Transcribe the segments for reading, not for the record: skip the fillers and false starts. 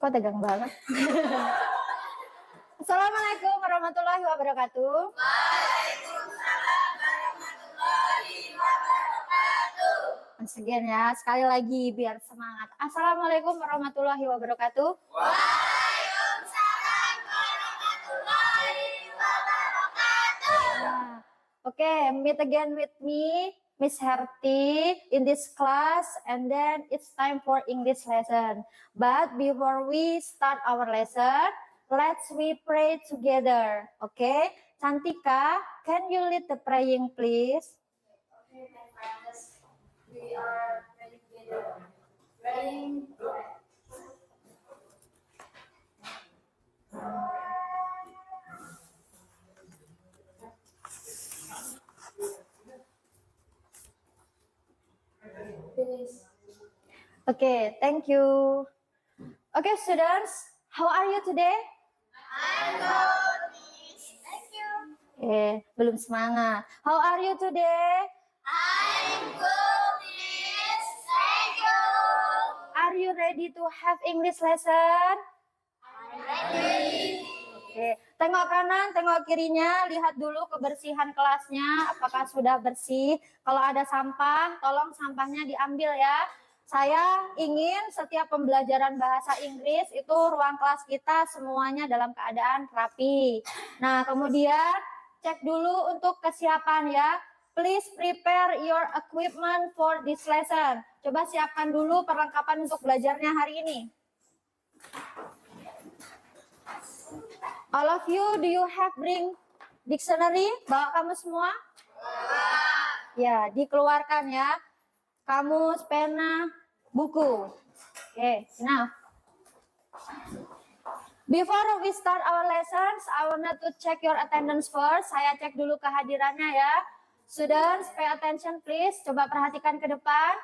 Kok tegang banget? Assalamualaikum warahmatullahi wabarakatuh. Waalaikumsalam warahmatullahi wabarakatuh. Once again ya, sekali lagi biar semangat. Assalamualaikum warahmatullahi wabarakatuh. Waalaikumsalam warahmatullahi wabarakatuh. Okay, meet again with me, Miss Herti, in this class, and then it's time for English lesson. But before we start our lesson, let's we pray together. Okay, Cantika, can you lead the praying, please? Okay, my friends, we are ready together. Praying. Finish. Okay, thank you. Okay, students, how are you today? I'm good, Miss. Thank you. Belum semangat. How are you today? I'm good, Miss. Thank you. Are you ready to have English lesson? I'm ready. Oke, tengok kanan, tengok kirinya, lihat dulu kebersihan kelasnya, apakah sudah bersih. Kalau ada sampah, tolong sampahnya diambil ya. Saya ingin setiap pembelajaran bahasa Inggris itu ruang kelas kita semuanya dalam keadaan rapi. Nah, kemudian cek dulu untuk kesiapan ya. Please prepare your equipment for this lesson. Coba siapkan dulu perlengkapan untuk belajarnya hari ini. All of you, do you have bring dictionary? Bawa kamu semua? Ya, dikeluarkan ya. Kamus, pena, buku. Okay, now. Before we start our lessons, I want to check your attendance first. Saya cek dulu kehadirannya ya. Students, pay attention please. Coba perhatikan ke depan.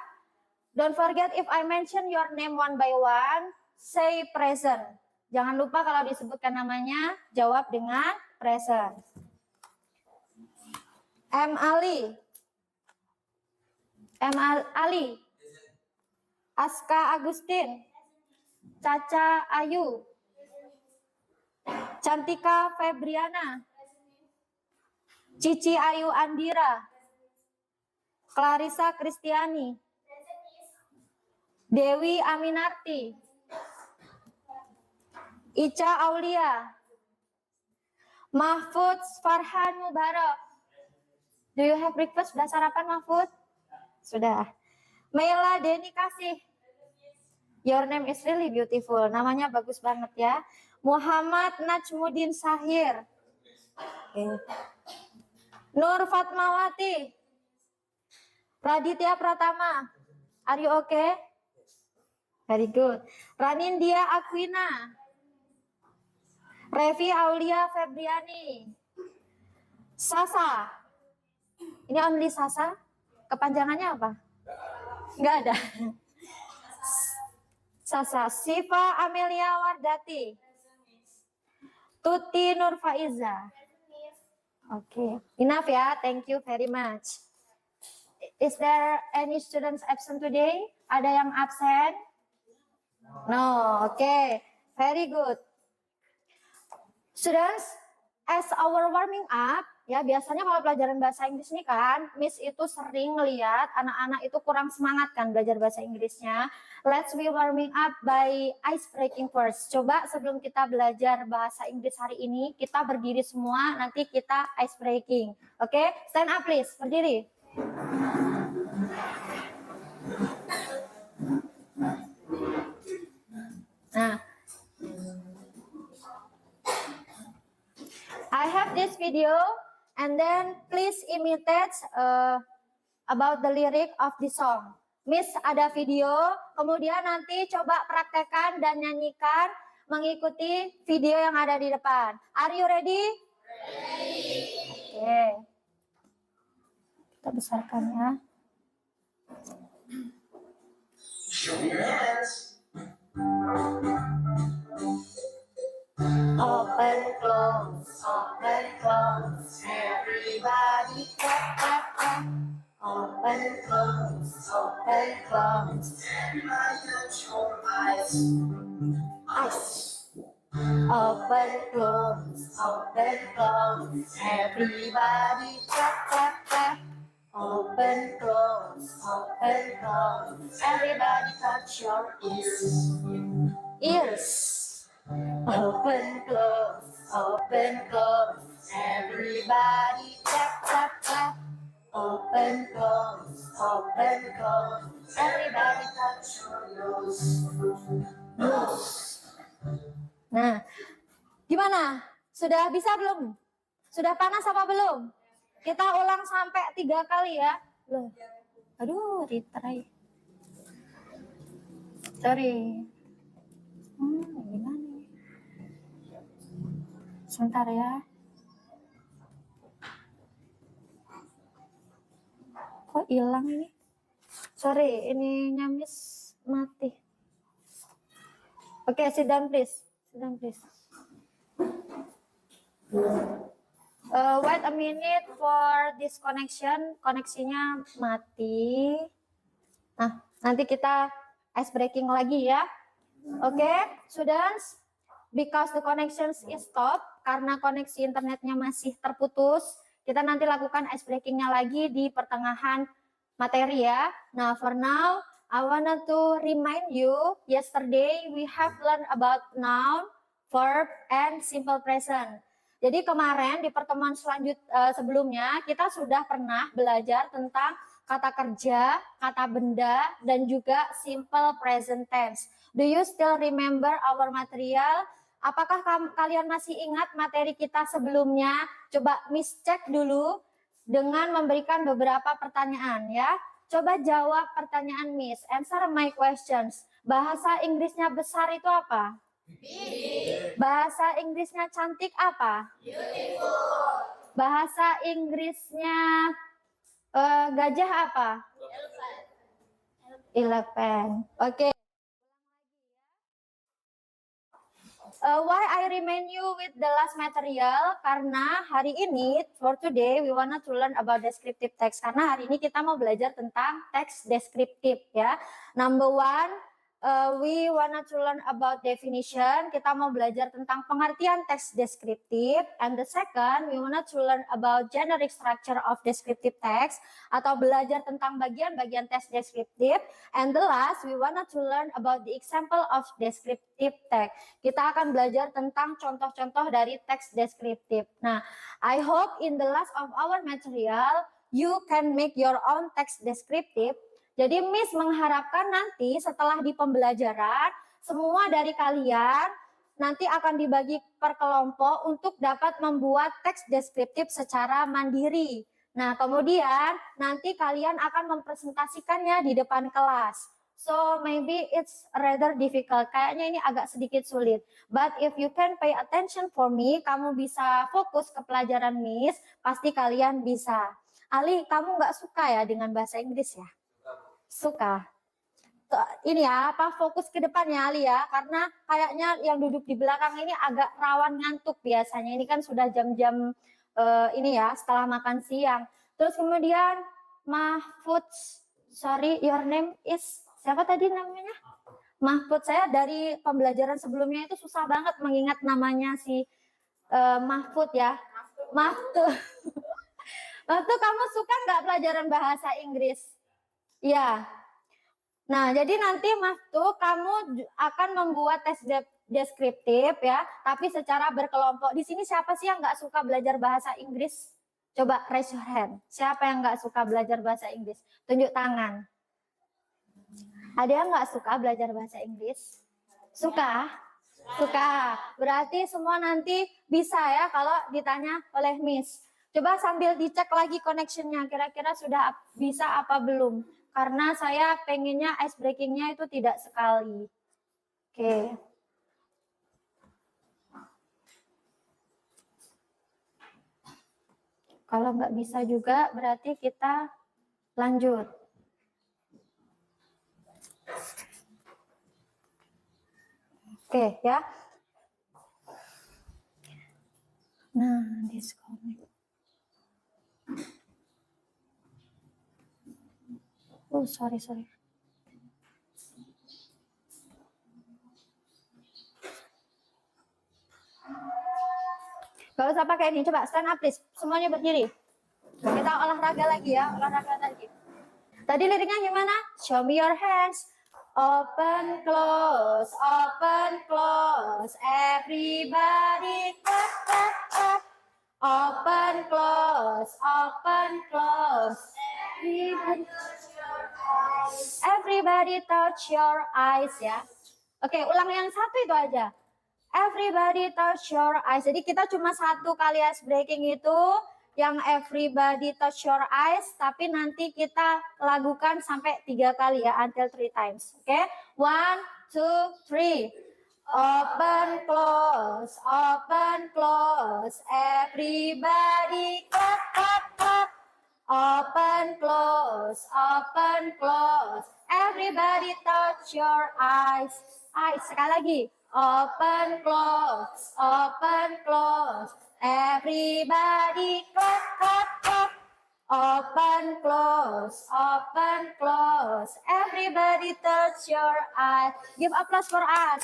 Don't forget if I mention your name one by one, say present. Jangan lupa kalau disebutkan namanya, jawab dengan present. M. Ali. M. Ali. Aska Agustin. Caca Ayu. Cantika Febriana. Cici Ayu Andira. Clarissa Kristiani. Dewi Aminarti. Ica Aulia. Mahfud Farhan Mubarak. Do you have breakfast? Sudah sarapan Mahfud? Sudah. Mela Deni Kasih. Your name is really beautiful. Namanya bagus banget ya. Muhammad Najmuddin Sahir. Okay. Nur Fatmawati. Raditya Pratama. Are you okay? Very good. Ranindya Aquina. Revi Aulia Febriani. Sasa. Ini only Sasa? Kepanjangannya apa? Enggak ada. Sasa. Siva Amelia Wardati. Tuti Nurfaiza. Okay. Enough ya. Thank you very much. Is there any students absent today? Ada yang absen? No. Okay. Very good. Students, as our warming up, ya biasanya kalau pelajaran bahasa Inggris ini kan, Miss itu sering lihat anak-anak itu kurang semangat kan belajar bahasa Inggrisnya. Let's be warming up by ice breaking first. Coba sebelum kita belajar bahasa Inggris hari ini, kita berdiri semua, nanti kita ice breaking. Oke, stand up please, berdiri. Nah, I have this video, and then please imitate about the lyric of the song. Miss ada video, kemudian nanti coba praktekkan dan nyanyikan mengikuti video yang ada di depan. Are you ready? Ready. Oke. Kita besarkan ya. Show your hands. Open, close, everybody clap, clap, clap. Open, close, Everybody close your eyes. Ice. Open, close, everybody clap, clap, clap. Open, close, everybody touch your ears. Ears. Open, close, everybody clap, clap, clap. Open, close, everybody touch your nose. Nose. Nah, gimana? Sudah bisa belum? Sudah panas apa belum? Kita ulang sampai 3 kali ya. Loh. Aduh, retry. Sorry. Gimana nih? Sebentar ya. Kok hilang ini? Sorry, ini nyamis mati. Oke, sit down please. Sit down please. Wait a minute for this connection. Koneksinya mati. Nah, nanti kita ice breaking lagi ya. Oke, students. Because the connection is stop, karena koneksi internetnya masih terputus, kita nanti lakukan ice breakingnya lagi di pertengahan materi ya. Nah, for now, I wanted to remind you, yesterday we have learned about noun, verb, and simple present. Jadi kemarin di pertemuan sebelumnya, kita sudah pernah belajar tentang kata kerja, kata benda, dan juga simple present tense. Do you still remember our material? Apakah kalian masih ingat materi kita sebelumnya? Coba Miss cek dulu dengan memberikan beberapa pertanyaan ya. Coba jawab pertanyaan Miss. Answer my questions. Bahasa Inggrisnya besar itu apa? Big. Bahasa Inggrisnya cantik apa? Beautiful. Bahasa Inggrisnya gajah apa? Elephant. Oke. Why I remind you with the last material? Karena hari ini, for today, we wanna to learn about descriptive text. Karena hari ini kita mau belajar tentang teks deskriptif ya. Number one, we wanna to learn about definition. Kita mau belajar tentang pengertian teks deskriptif. And the second, we wanna to learn about generic structure of descriptive text. Atau belajar tentang bagian-bagian teks deskriptif. And the last, we wanna to learn about the example of descriptive text. Kita akan belajar tentang contoh-contoh dari teks deskriptif. Nah, I hope in the last of our material, you can make your own text deskriptif. Jadi Miss mengharapkan nanti setelah di pembelajaran, semua dari kalian nanti akan dibagi per kelompok untuk dapat membuat teks deskriptif secara mandiri. Nah, kemudian nanti kalian akan mempresentasikannya di depan kelas. So maybe it's rather difficult. Kayaknya ini agak sedikit sulit. But if you can pay attention for me, kamu bisa fokus ke pelajaran Miss, pasti kalian bisa. Ali, kamu nggak suka ya dengan bahasa Inggris ya? Suka. Ini ya, fokus ke depannya Ali ya, karena kayaknya yang duduk di belakang ini agak rawan ngantuk biasanya. Ini kan sudah jam-jam ini ya, setelah makan siang. Terus kemudian Mahfud, sorry, your name is siapa tadi namanya? Mahfud. Saya dari pembelajaran sebelumnya itu susah banget mengingat namanya si Mahfud ya. Mahfud. Mahfud, kamu suka nggak pelajaran bahasa Inggris? Ya. Nah, jadi nanti Mahfud kamu akan membuat tes deskriptif ya, tapi secara berkelompok. Di sini siapa sih yang nggak suka belajar bahasa Inggris? Coba raise your hand. Siapa yang nggak suka belajar bahasa Inggris? Tunjuk tangan. Ada yang nggak suka belajar bahasa Inggris? Suka? Suka. Berarti semua nanti bisa ya kalau ditanya oleh Miss. Coba sambil dicek lagi connectionnya, kira-kira sudah bisa apa belum. Karena saya pengennya ice breakingnya itu tidak sekali. Oke. Kalau nggak bisa juga berarti kita lanjut. Oke ya. Nah, disconnect. Oh, sorry. Gak usah pakai ini. Coba stand up please. Semuanya berdiri. Kita olahraga lagi ya. Olahraga lagi. Tadi liriknya gimana? Show me your hands. Open, close, open, close. Everybody clap, clap, clap. Open, close, open, close. Everybody touch your eyes ya. Oke, ulang yang satu itu aja. Everybody touch your eyes. Jadi kita cuma satu kali ice breaking itu yang everybody touch your eyes, tapi nanti kita lakukan sampai 3 kali ya, until 3 times. Oke, 1, 2, 3. Open, close, open, close. Everybody clap, clap, clap. Open, close, open, close. Everybody touch your eyes. Eyes, sekali lagi. Open, close, open, close. Everybody clap, clap, clap. Open, close, open, close. Everybody touch your eyes. Give applause for us.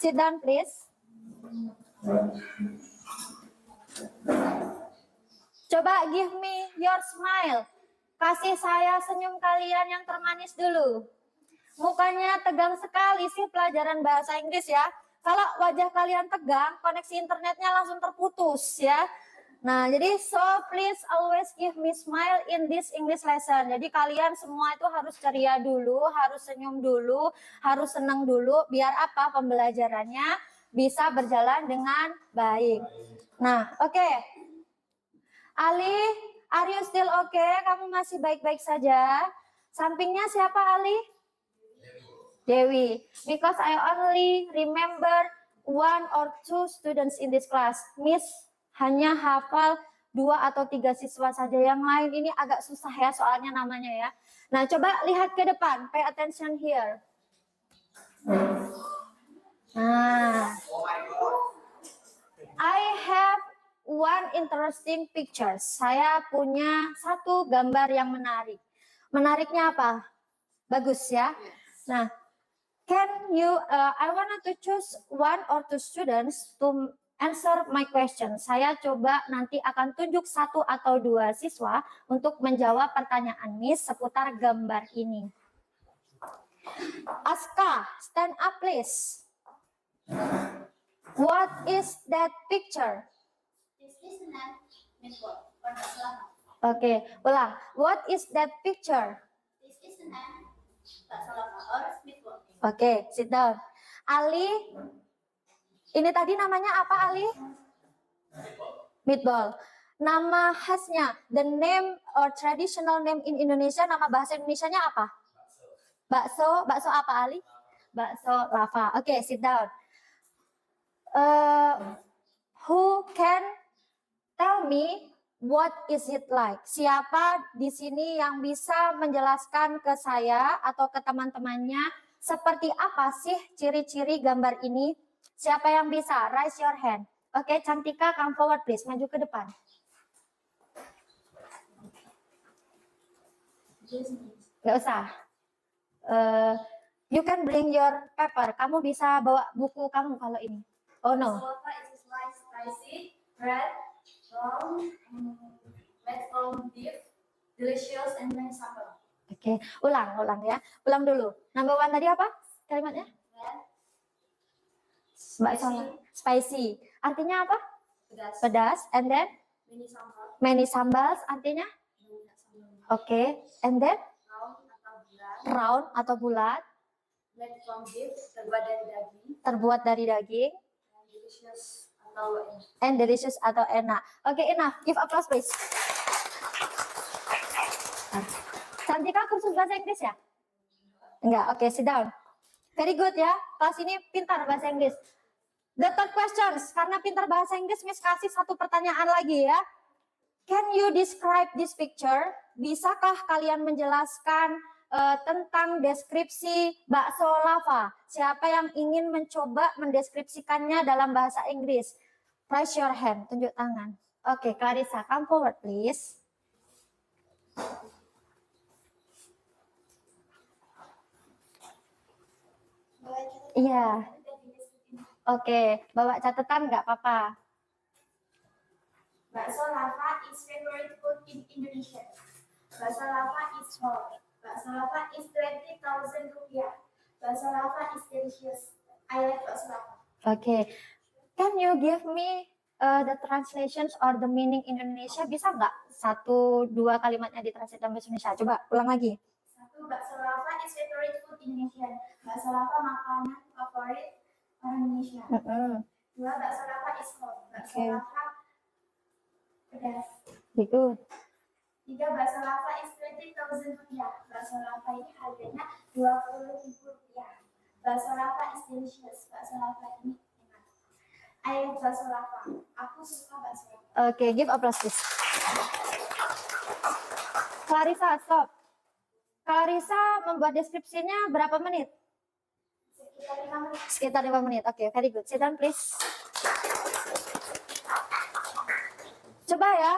Sit down, please. Coba give me your smile. Kasih saya senyum kalian yang termanis dulu. Mukanya tegang sekali sih pelajaran bahasa Inggris ya. Kalau wajah kalian tegang, koneksi internetnya langsung terputus ya. Nah, jadi so please always give me smile in this English lesson. Jadi kalian semua itu harus ceria dulu, harus senyum dulu, harus senang dulu. Biar apa? Pembelajarannya bisa berjalan dengan baik. Nah, oke. Ali, are you still okay? Kamu masih baik-baik saja? Sampingnya siapa Ali? Dewi. Because I only remember 1 or 2 students in this class. Miss hanya hafal 2 atau 3 siswa saja. Yang lain ini agak susah ya soalnya namanya ya. Nah, coba lihat ke depan. Pay attention here. Nah, I have one interesting picture. Saya punya satu gambar yang menarik. Menariknya apa? Bagus ya. Nah, can you? I wanted to choose 1 or 2 students to answer my question. Saya coba nanti akan tunjuk 1 atau 2 siswa untuk menjawab pertanyaan Miss seputar gambar ini. Aska, stand up please. What is that picture? This is an network or Selatan. Oke, ulang. What is that picture? This is an Selatan or network. Oke, sit down. Ali, ini tadi namanya apa Ali? Meatball. Nama khasnya, the name or traditional name in Indonesia, nama bahasa Indonesianya apa? Bakso. Bakso apa Ali? Bakso lava. Oke, sit down. Who can tell me what is it like? Siapa di sini yang bisa menjelaskan ke saya atau ke teman-temannya seperti apa sih ciri-ciri gambar ini? Siapa yang bisa? Raise your hand. Oke, Cantika, come forward please. Maju ke depan. Gak usah. You can bring your paper. Kamu bisa bawa buku kamu kalau ini. Oh no. Selatan is like spicy, red, long, made from beef, delicious, and then sambal. Oke, ulang ya. Ulang dulu. Number 1 tadi apa kalimatnya? Red, Bakso spicy. Artinya apa? pedas, Pedas. And then mini sambal, many sambals artinya? banyak sambal. Oke. And then Round atau bulat, round atau bulat, made from beef, terbuat dari daging, terbuat dari daging, and delicious atau enak. and delicious atau enak. Oke, enough. Give applause please. Cantika kursus bahasa Inggris ya? Enggak. Oke, sit down. Very good ya. Kelas ini pintar bahasa Inggris. The third questions. Karena pintar bahasa Inggris, Miss kasih 1 pertanyaan lagi ya. Can you describe this picture? Bisakah kalian menjelaskan tentang deskripsi bakso lava? Siapa yang ingin mencoba mendeskripsikannya dalam bahasa Inggris? Raise your hand, tunjuk tangan. Oke, Clarissa, come forward please. Iya. Oke, bawa catatan nggak apa-apa. Bakso lava is favorite food in Indonesia. Bakso lava is hot. Bakso lava is 20,000 rupiah. Bakso lava is delicious. I like bakso lava. Oke, can you give me the translations or the meaning in Indonesia? Bisa nggak satu dua kalimatnya ditranslate dalam bahasa Indonesia? Coba ulang lagi. Satu, bakso lava is favorite food in Indonesia. Bakso lava makanan favorit orang Indonesia. Dua, bakso lava is hot. Bakso Okay. lava pedas. Good. Tiga, bakso lava is 20,000 rupiah. Bakso lava ini harganya 20.000 rupiah. Bakso lava is delicious. Bakso lava ini enak. I like bakso lava. Aku suka bakso lava. Oke, give applause please. Clarissa, stop. Clarissa membuat deskripsinya berapa menit? Sekitar 5 menit. Sekitar 5 menit. Oke, very good. Sit down please. Coba ya,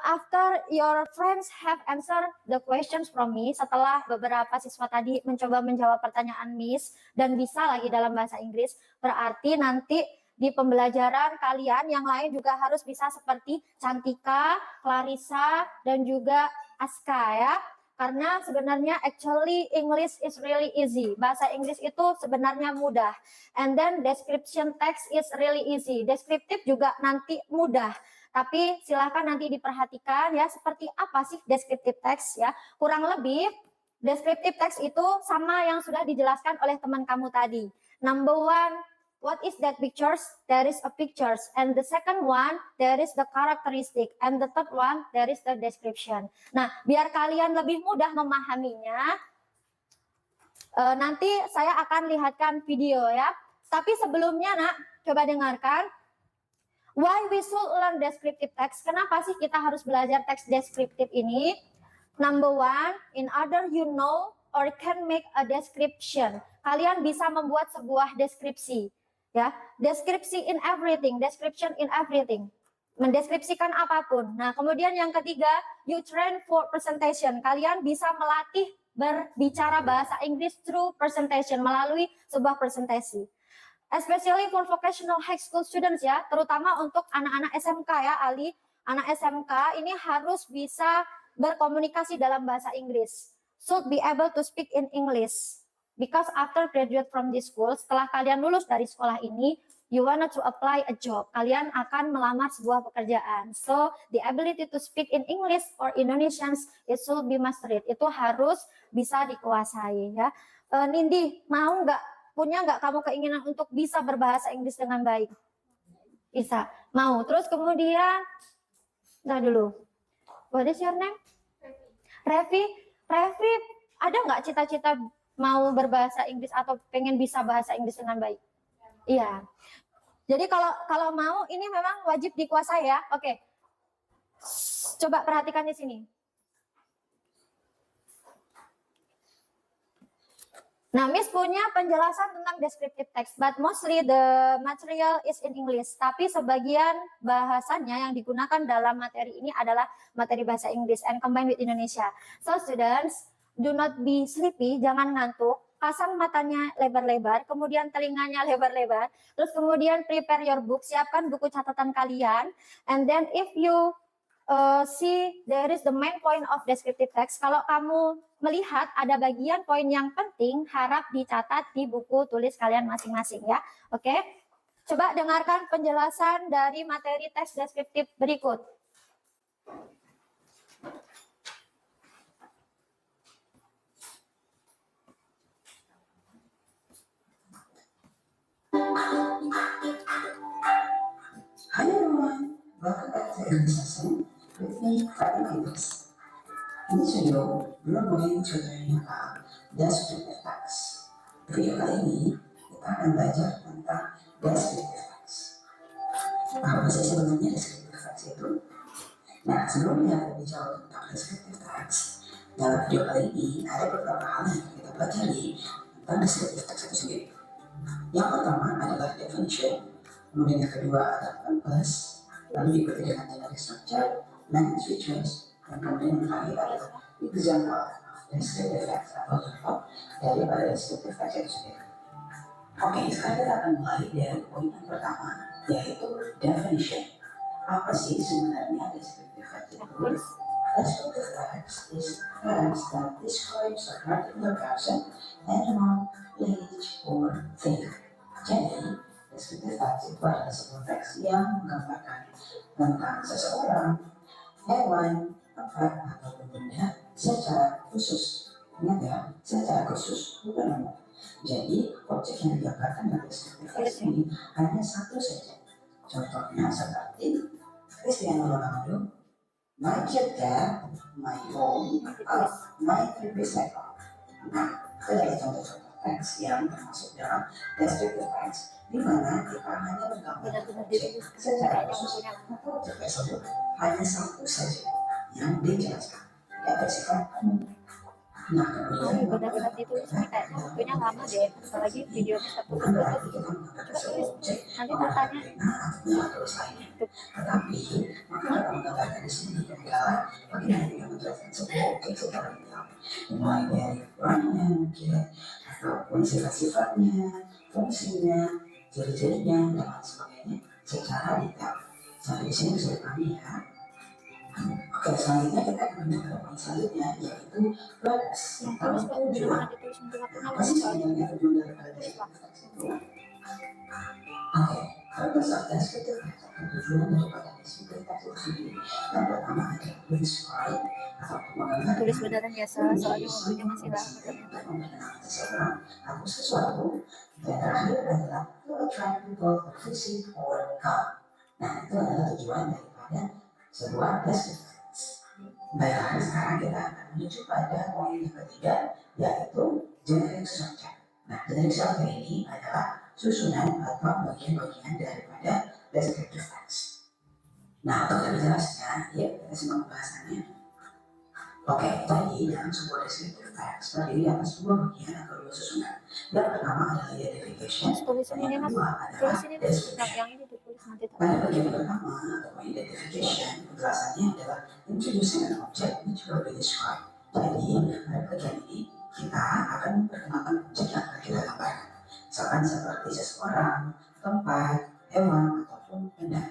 after your friends have answered the questions from me, setelah beberapa siswa tadi mencoba menjawab pertanyaan Miss dan bisa lagi dalam bahasa Inggris, berarti nanti di pembelajaran kalian yang lain juga harus bisa seperti Cantika, Clarissa, dan juga Aska ya. Karena sebenarnya actually English is really easy. Bahasa Inggris itu sebenarnya mudah. And then description text is really easy. Deskriptif juga nanti mudah. Tapi silahkan nanti diperhatikan ya seperti apa sih descriptive text ya. Kurang lebih descriptive text itu sama yang sudah dijelaskan oleh teman kamu tadi. Number one, what is that pictures? There is a pictures. And the second one, there is the characteristic. And the third one, there is the description. Nah, biar kalian lebih mudah memahaminya, nanti saya akan lihatkan video ya. Tapi sebelumnya nak, coba dengarkan. Why we should learn descriptive text? Kenapa sih kita harus belajar teks deskriptif ini? Number one, in order you know or can make a description. Kalian bisa membuat sebuah deskripsi. Ya, deskripsi in everything, description in everything. Mendeskripsikan apapun. Nah, kemudian yang ketiga, you train for presentation. Kalian bisa melatih berbicara bahasa Inggris through presentation, melalui sebuah presentasi. Especially for vocational high school students ya, terutama untuk anak-anak SMK ya, Ali. Anak SMK ini harus bisa berkomunikasi dalam bahasa Inggris. Should be able to speak in English. Because after graduate from this school, setelah kalian lulus dari sekolah ini, you wanted to apply a job. Kalian akan melamar sebuah pekerjaan. So, the ability to speak in English or Indonesians, it should be mastered. Itu harus bisa dikuasai ya. Nindi, mau nggak? Punya nggak kamu keinginan untuk bisa berbahasa Inggris dengan baik? Bisa, mau. Terus kemudian, nah dulu, what is your name? Revi. Revi, ada nggak cita-cita mau berbahasa Inggris atau pengen bisa bahasa Inggris dengan baik? Iya. Jadi kalau mau, ini memang wajib dikuasai ya. Oke. Coba perhatikan di sini. Nah, Miss punya penjelasan tentang descriptive text, but mostly the material is in English. Tapi sebagian bahasanya yang digunakan dalam materi ini adalah materi bahasa Inggris and combined with Indonesia. So students, do not be sleepy, jangan ngantuk. Pasang matanya lebar-lebar, kemudian telinganya lebar-lebar. Terus kemudian prepare your book, siapkan buku catatan kalian. And then if you see there is the main point of descriptive text. Kalau kamu melihat ada bagian poin yang penting, harap dicatat di buku tulis kalian masing-masing ya. Oke. Coba dengarkan penjelasan dari materi teks deskriptif berikut. Hi everyone, welcome back to English lesson with me, Fatima Idris. In this video, we are going to learn about descriptive text. Di video kali ini, kita akan belajar tentang descriptive text. Apa sih sebenarnya descriptive text itu? Nah, sebelumnya lebih jauh tentang descriptive text, dalam video kali ini ada beberapa hal yang kita pelajari tentang descriptive text itu sendiri. Yang pertama adalah definition, kemudian yang kedua adalah purpose, lalu diikuti dengan dynamic structure, language features, dan kemudian yang terakhir adalah example of descriptive text atau contoh daripada descriptive text itu sendiri. Oke, sekarang kita akan mulai dari poin yang pertama, yaitu definition. Apa sih sebenarnya descriptive adjective? Descriptive text is text that describes a particular person, animal, age, or thing. Jadi, descriptive adjective adalah sebuah teks yang menggambarkan tentang seseorang, hewan, tempat, atau benda secara khusus. Ingat ya, secara khusus, bukan nama. Jadi, objek yang digambarkan dalam descriptive text ini hanya satu saja. Contohnya seperti Cristiano Ronaldo, my cute cat, my home, my favorite cycle. Nah, itu adalah contoh-contoh teks yang termasuk dalam descriptive text, di mana kita hanya menggambarkan objek secara khusus atau objek tersebut hanya satu saja yang dijelaskan, tidak bersifat umum. Nah, kemudian benar-benar ditulis ini kayaknya waktunya lama deh, apalagi videonya bukan berarti tertutup. kita menggambarkan Coba sebuah tulis, objek nanti menggunakan tanya. pena atau tulis lainnya. Tetapi maka dalam menggambarkan di sini adalah bagaimana kita menjelaskan sebuah objek secara detail, mulai dari warnanya mungkin, ataupun sifat-sifatnya, fungsinya, ciri-cirinya, dan lain sebagainya secara detail. Sampai di sini bisa dipahami ya. Oke, selanjutnya kita akan menuju poin selanjutnya, yaitu purpose Yang atau tulis kok tujuan. benar-benar ditulis untuk waktunya Apa lama sih soalnya. sebenarnya tujuan daripada descriptive text itu? Oke, purpose of descriptive text atau tujuan daripada descriptive text itu sendiri yang pertama adalah to describe atau menggambarkan Tulis beneran ya salah, soalnya waktunya masih lama untuk ternyata. memperkenalkan seseorang atau sesuatu. Dan terakhir adalah to attract people to visit or come. Nah, itu adalah tujuan daripada sebuah descriptive text. Baiklah, sekarang kita akan menuju pada poin yang ketiga, yaitu generic structure. Nah, generic structure ini adalah susunan atau bagian-bagian daripada descriptive text. Nah, untuk lebih jelasnya, ya kita simak pembahasannya. Oke, tadi dalam sebuah descriptive text terdiri atas sebuah bagian atau dua susunan. Yang pertama adalah identification, Mas tulis dan ini yang mas, kedua adalah tulis ini mas, description. yang ini ditulis nanti Pada bagian pertama atau identification, penjelasannya adalah introducing an object which will be described. Jadi, pada bagian ini kita akan memperkenalkan objek yang akan kita gambarkan. Misalkan seperti seseorang, tempat, hewan, ataupun benda.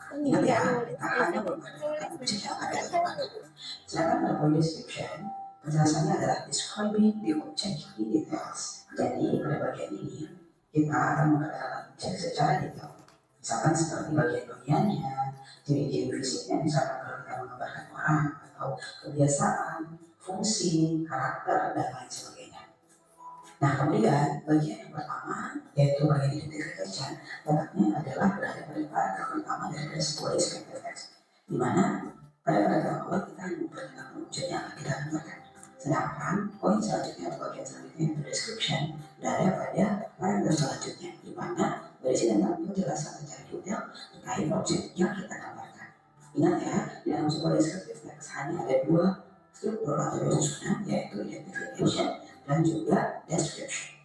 Ingat ya, kita hanya memperkenalkan objek yang akan kita gambarkan. Sedangkan pada poin description, penjelasannya adalah describing the object in details. Jadi, pada bagian ini kita akan memperkenalkan objek secara detail. Misalkan seperti bagian-bagiannya, ciri-ciri fisiknya, misalkan kalau kita menggambarkan orang atau kebiasaan, fungsi, karakter, dan lain sebagainya. Nah, kemudian bagian yang pertama, yaitu bagian identification, letaknya adalah berada pada paragraf pertama dari sebuah descriptive text, di mana pada paragraf awal kita memperkenalkan objek yang akan kita gambarkan. Sedangkan poin selanjutnya atau bagian selanjutnya itu description daripada paragraf selanjutnya, di mana berisi tentang penjelasan secara detail terkait objek yang kita gambarkan. Ingat ya, di dalam sebuah descriptive text hanya ada dua struktur atau dua susunan, yaitu identification dan juga description.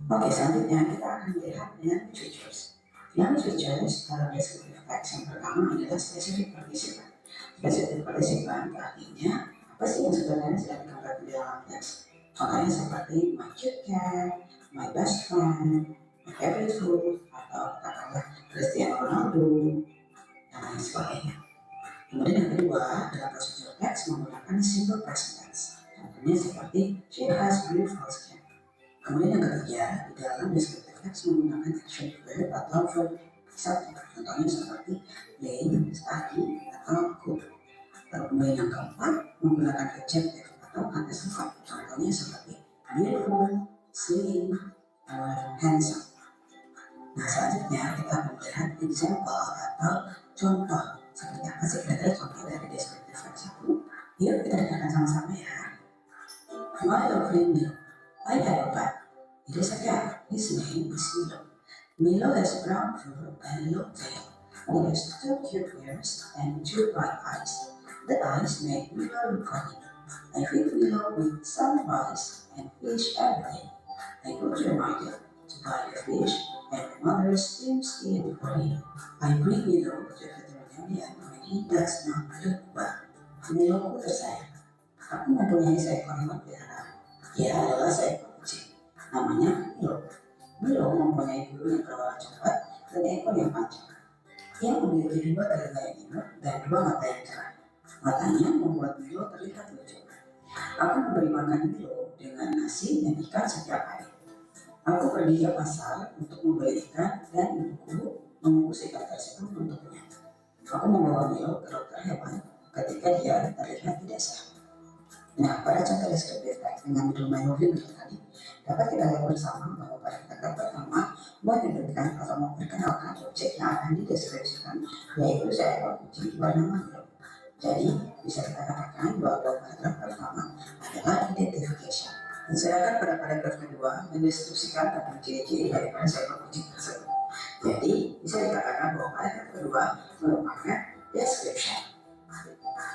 Oke, selanjutnya kita akan melihat dengan features. Yang features dalam descriptive text yang pertama adalah specific participle. Specific participle artinya apa sih yang sebenarnya sedang digambarkan di dalam teks. Contohnya seperti my cute cat, my best friend, my favorite food, atau katakanlah Cristiano Ronaldo, dan lain sebagainya. Kemudian yang kedua adalah prosedur teks menggunakan simple present tense. Contohnya seperti she has beautiful skin. Kemudian yang ketiga, di dalam descriptive text menggunakan action verb atau verb subject. Contohnya seperti play, study, atau cook. Kemudian yang keempat, menggunakan adjective atau kata sifat. Contohnya seperti beautiful, slim, or handsome. Nah, selanjutnya kita melihat example atau contoh. Seperti apa sih kira-kira contoh dari descriptive text itu? Yuk kita dengarkan sama-sama ya. My friend Milo. I have a pet. It is a cat. His name is Milo. Milo has brown fur and long tail. He has two cute ears and two bright eyes. The eyes make Milo look funny. I feed Milo with some rice and fish every day. I go to the market to buy the fish and my mother steams it for him. I bring Milo to the veterinarian when he does not look well. Miloku tersayang, aku mempunyai seekor hewan peliharaan. Ia adalah seekor kucing. Namanya Milo. Beliau mempunyai bulu yang berwarna coklat dan ekor yang panjang. Ia memiliki dua telinga yang imut dan dua mata yang cerah. Matanya membuat Milo terlihat lucu. Aku memberi makan Milo dengan nasi dan ikan setiap hari. Aku pergi ke pasar untuk membeli ikan dan ibuku membungkus ikan tersebut untuknya. Aku membawa Milo ke dokter hewan ketika dia terlihat tidak sehat. Nah, pada contoh deskriptif teks dengan judul My Movie tadi, dapat kita lihat bersama bahwa pada kata pertama menyebutkan atau memperkenalkan objek yang akan dideskripsikan, yaitu seekor kucing bernama Milo. Jadi, bisa kita katakan bahwa paragraf pertama adalah identification. Dan sedangkan pada paragraf kedua mendeskripsikan tentang ciri-ciri daripada seekor kucing tersebut. Jadi, bisa dikatakan bahwa paragraf kedua merupakan description.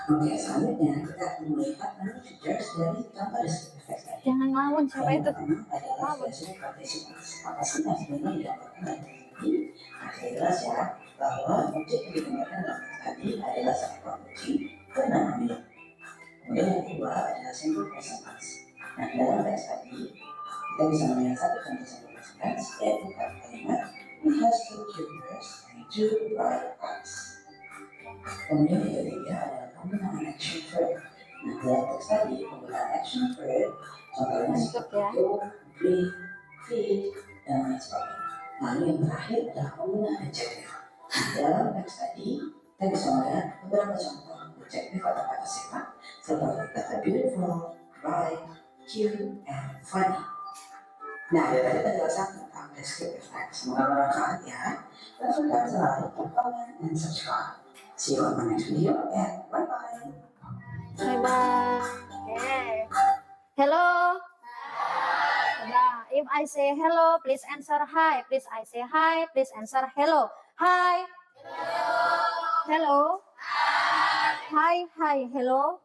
Oke, selanjutnya kita akan melihat menu features dari contoh deskriptif teks tadi. Jangan ngelawan, siapa Yang itu? pertama adalah versi partisipas. Apa sih yang sebenarnya didapatkan dari ini? Ada jelas ya bahwa objek yang digunakan dalam teks tadi adalah seekor kucing bernama Milo. Kemudian yang kedua adalah simple present tense. Nah, dalam teks tadi kita bisa melihat satu contoh simple present tense yaitu kalimat "He has two tutors and two bright eyes." Kemudian yang ketiga adalah penggunaan action verb. Nah, dalam teks tadi penggunaan action verb contohnya seperti do, breathe, feed, dan lain sebagainya. Lalu yang terakhir adalah penggunaan adjective. Nah, dalam teks tadi kita bisa melihat beberapa contoh adjective atau kata sifat seperti kata beautiful, bright, cute, and funny. Nah, dari tadi penjelasan tentang descriptive text. Semoga bermanfaat ya. Dan sudah like, comment, and subscribe. See you on the next video and bye-bye. Bye-bye. Okay. Hello. Nah, if I say hello, please answer hi. Please I say hi, please answer hello. Hi. Hello. Hi, hi, hello.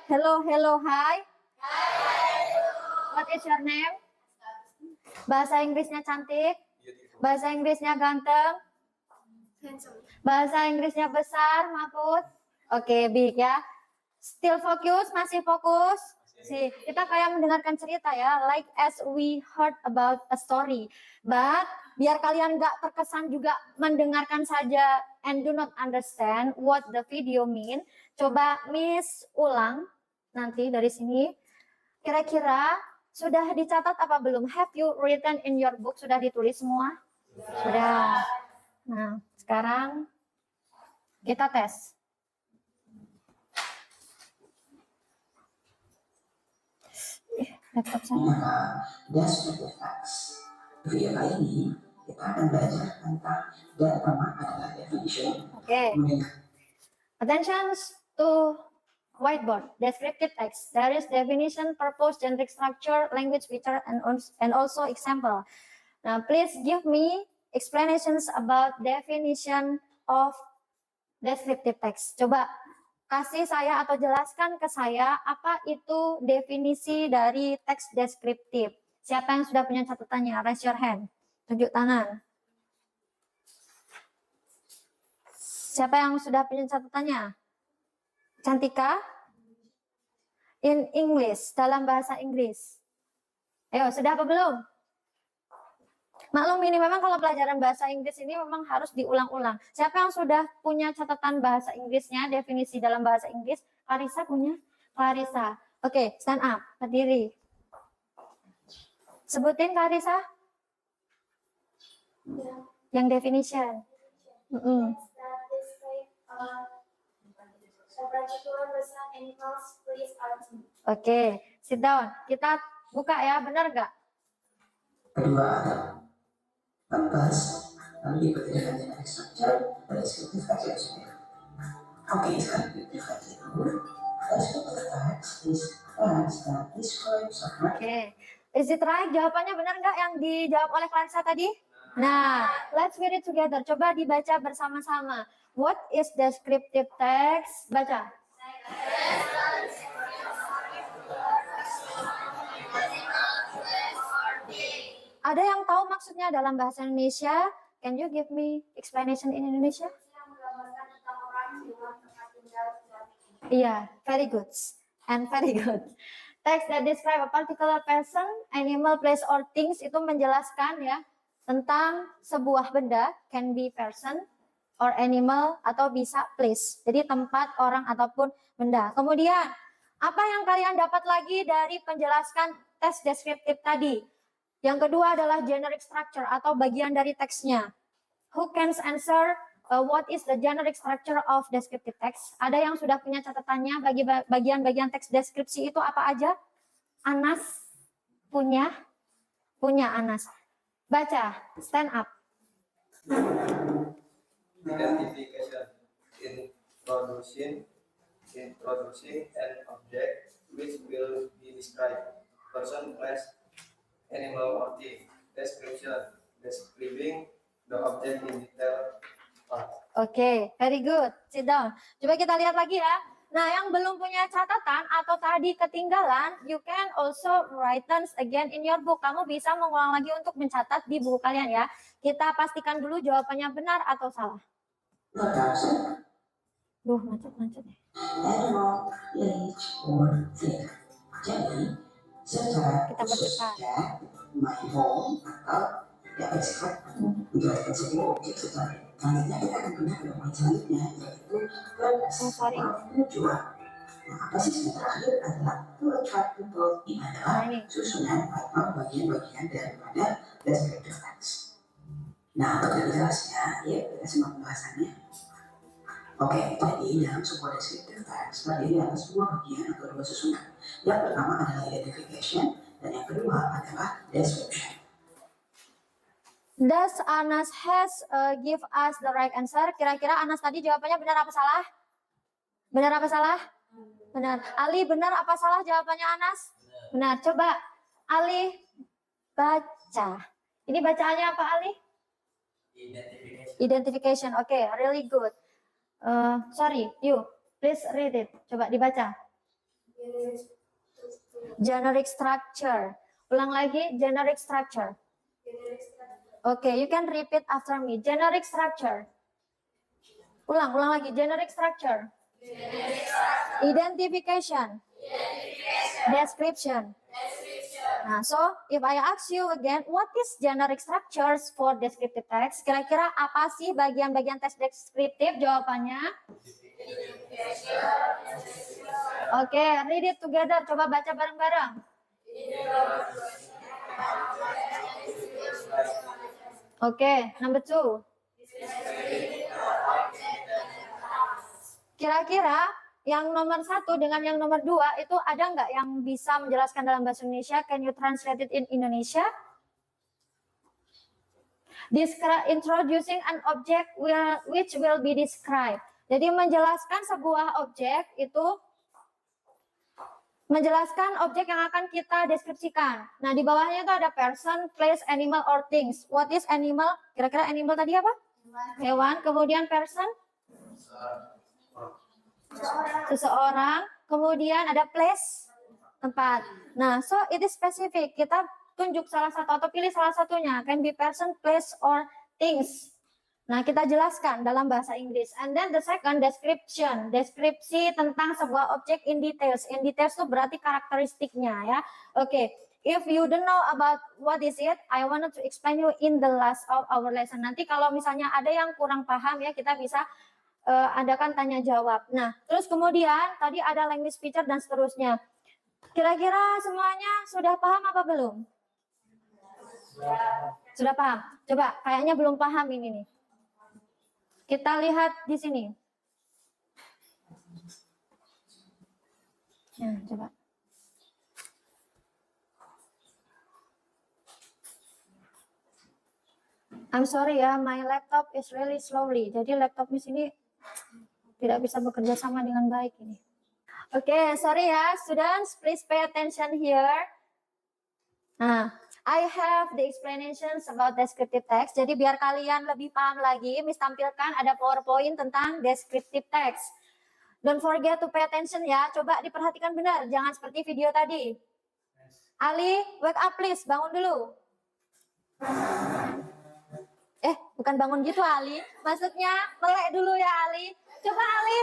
Hello, hello, hi. What is your name? Bahasa Inggrisnya cantik. Bahasa Inggrisnya ganteng. Bahasa Inggrisnya besar, Mahfud. Oke, big ya. Still fokus, masih fokus. Si, kita kayak mendengarkan cerita ya, like as we heard about a story. But biar kalian nggak terkesan juga mendengarkan saja and do not understand what the video mean, coba Miss ulang nanti dari sini. Kira-kira sudah dicatat apa belum? Have you written in your book? Sudah ditulis semua? Sudah. Nah, sekarang kita tes. Laptop saya. Maka descriptive text. Video kali ini kita akan belajar tentang dan pertama adalah definition. Oke. Kemudian Attention to whiteboard. Descriptive text. There is definition, purpose, generic structure, language feature, and also example. Now, please give me explanations about definition of descriptive text. Coba kasih saya atau jelaskan ke saya apa itu definisi dari teks deskriptif. Siapa yang sudah punya catatannya? Raise your hand. Tunjuk tangan. Siapa yang sudah punya catatannya? Cantika? In English, dalam bahasa Inggris. Ayo, sudah apa belum? Maklum ini memang kalau pelajaran bahasa Inggris ini memang harus diulang-ulang. Siapa yang sudah punya catatan bahasa Inggrisnya, definisi dalam bahasa Inggris? Clarissa punya? Clarissa. Oke, stand up, berdiri. Sebutin Clarissa. Yang definition. Oke, sit down. Kita buka ya, benar nggak? kedua adalah purpose, lalu diikuti dengan generic structure, descriptive text yang sudah. Oke, sekarang descriptive text itu descriptive text is text that describes a Oke, is it right? Jawabannya benar nggak yang dijawab oleh Clarissa tadi? Nah, let's read it together. Coba dibaca bersama-sama. What is descriptive text? Baca. Ada yang tahu maksudnya dalam bahasa Indonesia? Can you give me explanation in Indonesia? Iya, very good. And very good. Text that describe a particular person, animal, place, or things itu menjelaskan ya tentang sebuah benda, can be person or animal atau bisa place. Jadi tempat, orang ataupun benda. Kemudian apa yang kalian dapat lagi dari penjelaskan tes deskriptif tadi? Yang kedua adalah generic structure atau bagian dari teksnya. Who can answer what is the generic structure of descriptive text? Ada yang sudah punya catatannya bagi bagian-bagian teks deskripsi itu apa aja? Anas punya Anas. Baca, stand up. Identification, introducing an object which will be described. Person, place, animal, or thing. Description, describing the object in detail. Oke, very good. Sit down. Coba kita lihat lagi ya. Nah, yang belum punya catatan atau tadi ketinggalan, you can also write them again in your book. Kamu bisa mengulang lagi untuk mencatat di buku kalian ya. Kita pastikan dulu jawabannya benar atau salah. Duh, macet deh. Animal, place, or thing. Jadi, secara Kita khusus percepat. ya, my home atau ya percepat menjelaskan sebuah objek secara selanjutnya kita akan pindah ke poin selanjutnya yaitu sorry. tujuan. Nah, apa sih yang terakhir adalah to attract people. Ini adalah susunan atau bagian-bagian daripada descriptive text. Nah, untuk lebih jelasnya, ya kita simak pembahasannya. Oke, jadi dalam sebuah descriptive text terdiri atas dua bagian atau dua susunan. Yang pertama adalah identification dan yang kedua adalah description. Does Anas has give us the right answer? Kira-kira Anas tadi jawabannya benar apa salah? Benar apa salah? Benar. Ali benar apa salah jawabannya Anas? Benar. Coba Ali baca. Ini bacaannya apa Ali? Identification. Oke, really good. Sorry, you please read it. Coba dibaca. Generic structure. Ulang lagi, generic structure. Okay, you can repeat after me. Generic structure. Ulang lagi. Generic structure. Identification. Description. Nah, so if I ask you again, what is generic structures for descriptive text? Kira-kira apa sih bagian-bagian teks deskriptif? Jawabannya? Oke, read it together. Coba baca bareng-bareng. Oke, number 2. Kira-kira yang nomor 1 dengan yang nomor 2 itu ada nggak yang bisa menjelaskan dalam bahasa Indonesia? Can you translate it in Indonesia? Introducing an object which will be described. Jadi menjelaskan sebuah objek itu menjelaskan objek yang akan kita deskripsikan. Nah, di bawahnya itu ada person, place, animal, or things. What is animal? Kira-kira animal tadi apa? Hewan. Kemudian person? Seseorang. Kemudian ada place, tempat. Nah, so it is specific. Kita tunjuk salah satu atau pilih salah satunya. Can be person, place, or things. Nah, kita jelaskan dalam bahasa Inggris. And then the second, description. Deskripsi tentang sebuah objek in details. In details itu berarti karakteristiknya ya. Oke. If you don't know about what is it, I wanted to explain you in the last of our lesson. Nanti kalau misalnya ada yang kurang paham ya, kita bisa adakan tanya jawab. Nah, terus kemudian tadi ada language feature dan seterusnya. Kira-kira semuanya sudah paham apa belum? Sudah paham. Coba, kayaknya belum paham ini nih. Kita lihat di sini. Nah, coba. I'm sorry ya, my laptop is really slowly. Jadi laptop di sini tidak bisa bekerja sama dengan baik ini. Oke, sorry ya, students, please pay attention here. Nah, I have the explanations about descriptive text. Jadi biar kalian lebih paham lagi, Miss tampilkan ada PowerPoint tentang descriptive text. Don't forget to pay attention ya. Coba diperhatikan benar, jangan seperti video tadi. Ali, wake up please, bangun dulu. Bukan bangun gitu Ali. Maksudnya melek dulu ya Ali. Coba Ali.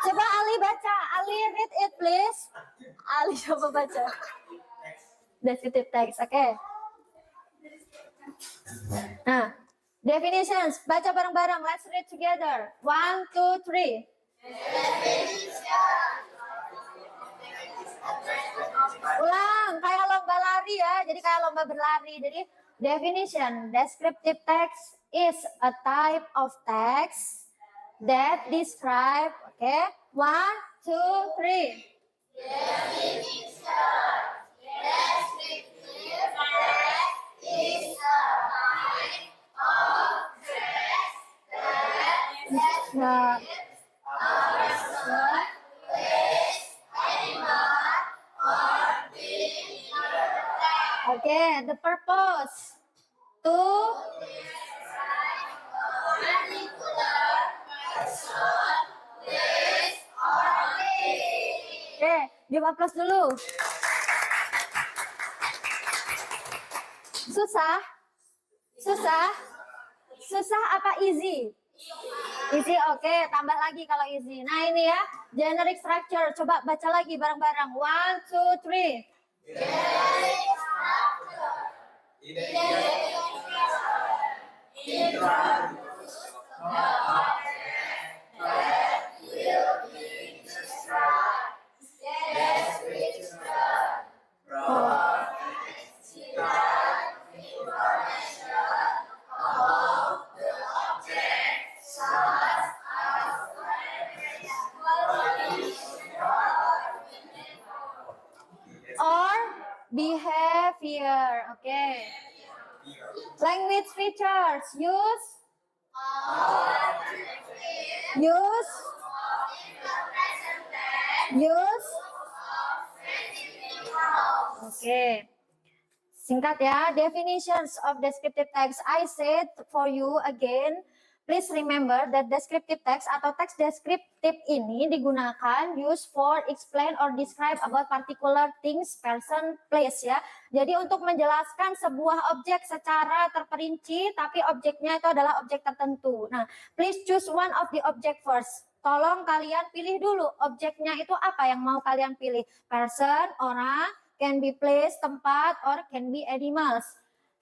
Coba Ali baca. Ali read it please. Ali coba baca. Descriptive text. Oke. Nah, definitions. Baca bareng-bareng. Let's read together. 1, 2, 3. Ulang, kayak lomba lari ya. Jadi kayak lomba berlari. Jadi definition, descriptive text is a type of text that describe, okay? 1, 2, 3. Nah, okay, the purpose to Oke, give applause dulu. Susah? Susah? Susah apa easy? Easy, oke. Tambah lagi kalau easy. Nah ini ya, generic structure. Coba baca lagi bareng-bareng. 1, 2, 3. Or behavior, okay. Language features, use okay. Singkat ya, definitions of descriptive text. I said for you again, please remember that descriptive text atau teks deskriptif ini digunakan use for explain or describe about particular things, person, place ya. Jadi untuk menjelaskan sebuah objek secara terperinci, tapi objeknya itu adalah objek tertentu. Nah, please choose one of the object first. Tolong kalian pilih dulu objeknya itu apa yang mau kalian pilih. Person, orang, can be place, tempat, or can be animals.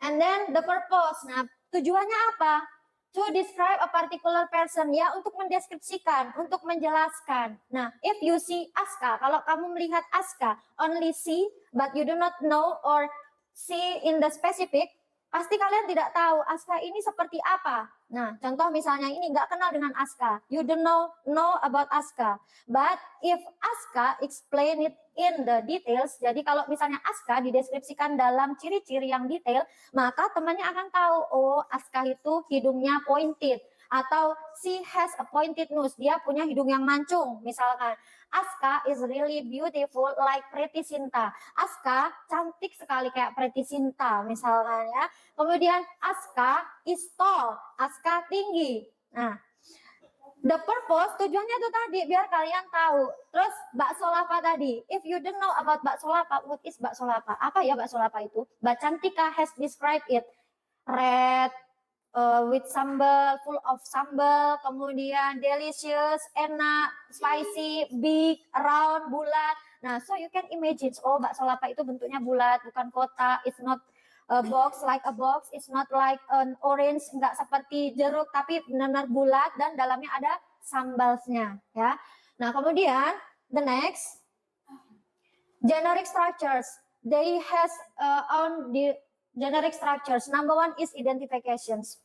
And then the purpose. Nah, tujuannya apa? To describe a particular person, ya, untuk mendeskripsikan, untuk menjelaskan. Nah, if you see Aska, kalau kamu melihat Aska, only see, but you do not know or see in the specific, pasti kalian tidak tahu Aska ini seperti apa. Nah, contoh misalnya ini nggak kenal dengan Aska, you don't know about Aska. But if Aska explain it in the details, jadi kalau misalnya Aska dideskripsikan dalam ciri-ciri yang detail, maka temannya akan tahu, oh Aska itu hidungnya pointed, atau she has a pointed nose, dia punya hidung yang mancung, misalkan. Aska is really beautiful like Pretty Sinta. Aska cantik sekali kayak Pretty Sinta, misalkan ya. Kemudian Aska is tall, Aska tinggi. Nah, the purpose, tujuannya itu tadi biar kalian tahu. Terus bakso lapa tadi, if you don't know about bakso lapa, what is bakso lapa? Apa ya bakso lapa itu? Mbak Cantika has described it. Red, with sambal, full of sambal, kemudian delicious, enak, spicy, big, round, bulat. Nah, so you can imagine, oh bakso lapa itu bentuknya bulat, bukan kotak, it's not a box like a box, it's not like an orange, enggak seperti jeruk, tapi benar-benar bulat dan dalamnya ada sambalnya, ya. Nah, kemudian the next, generic structures, they has on the generic structures. Number one is identifications.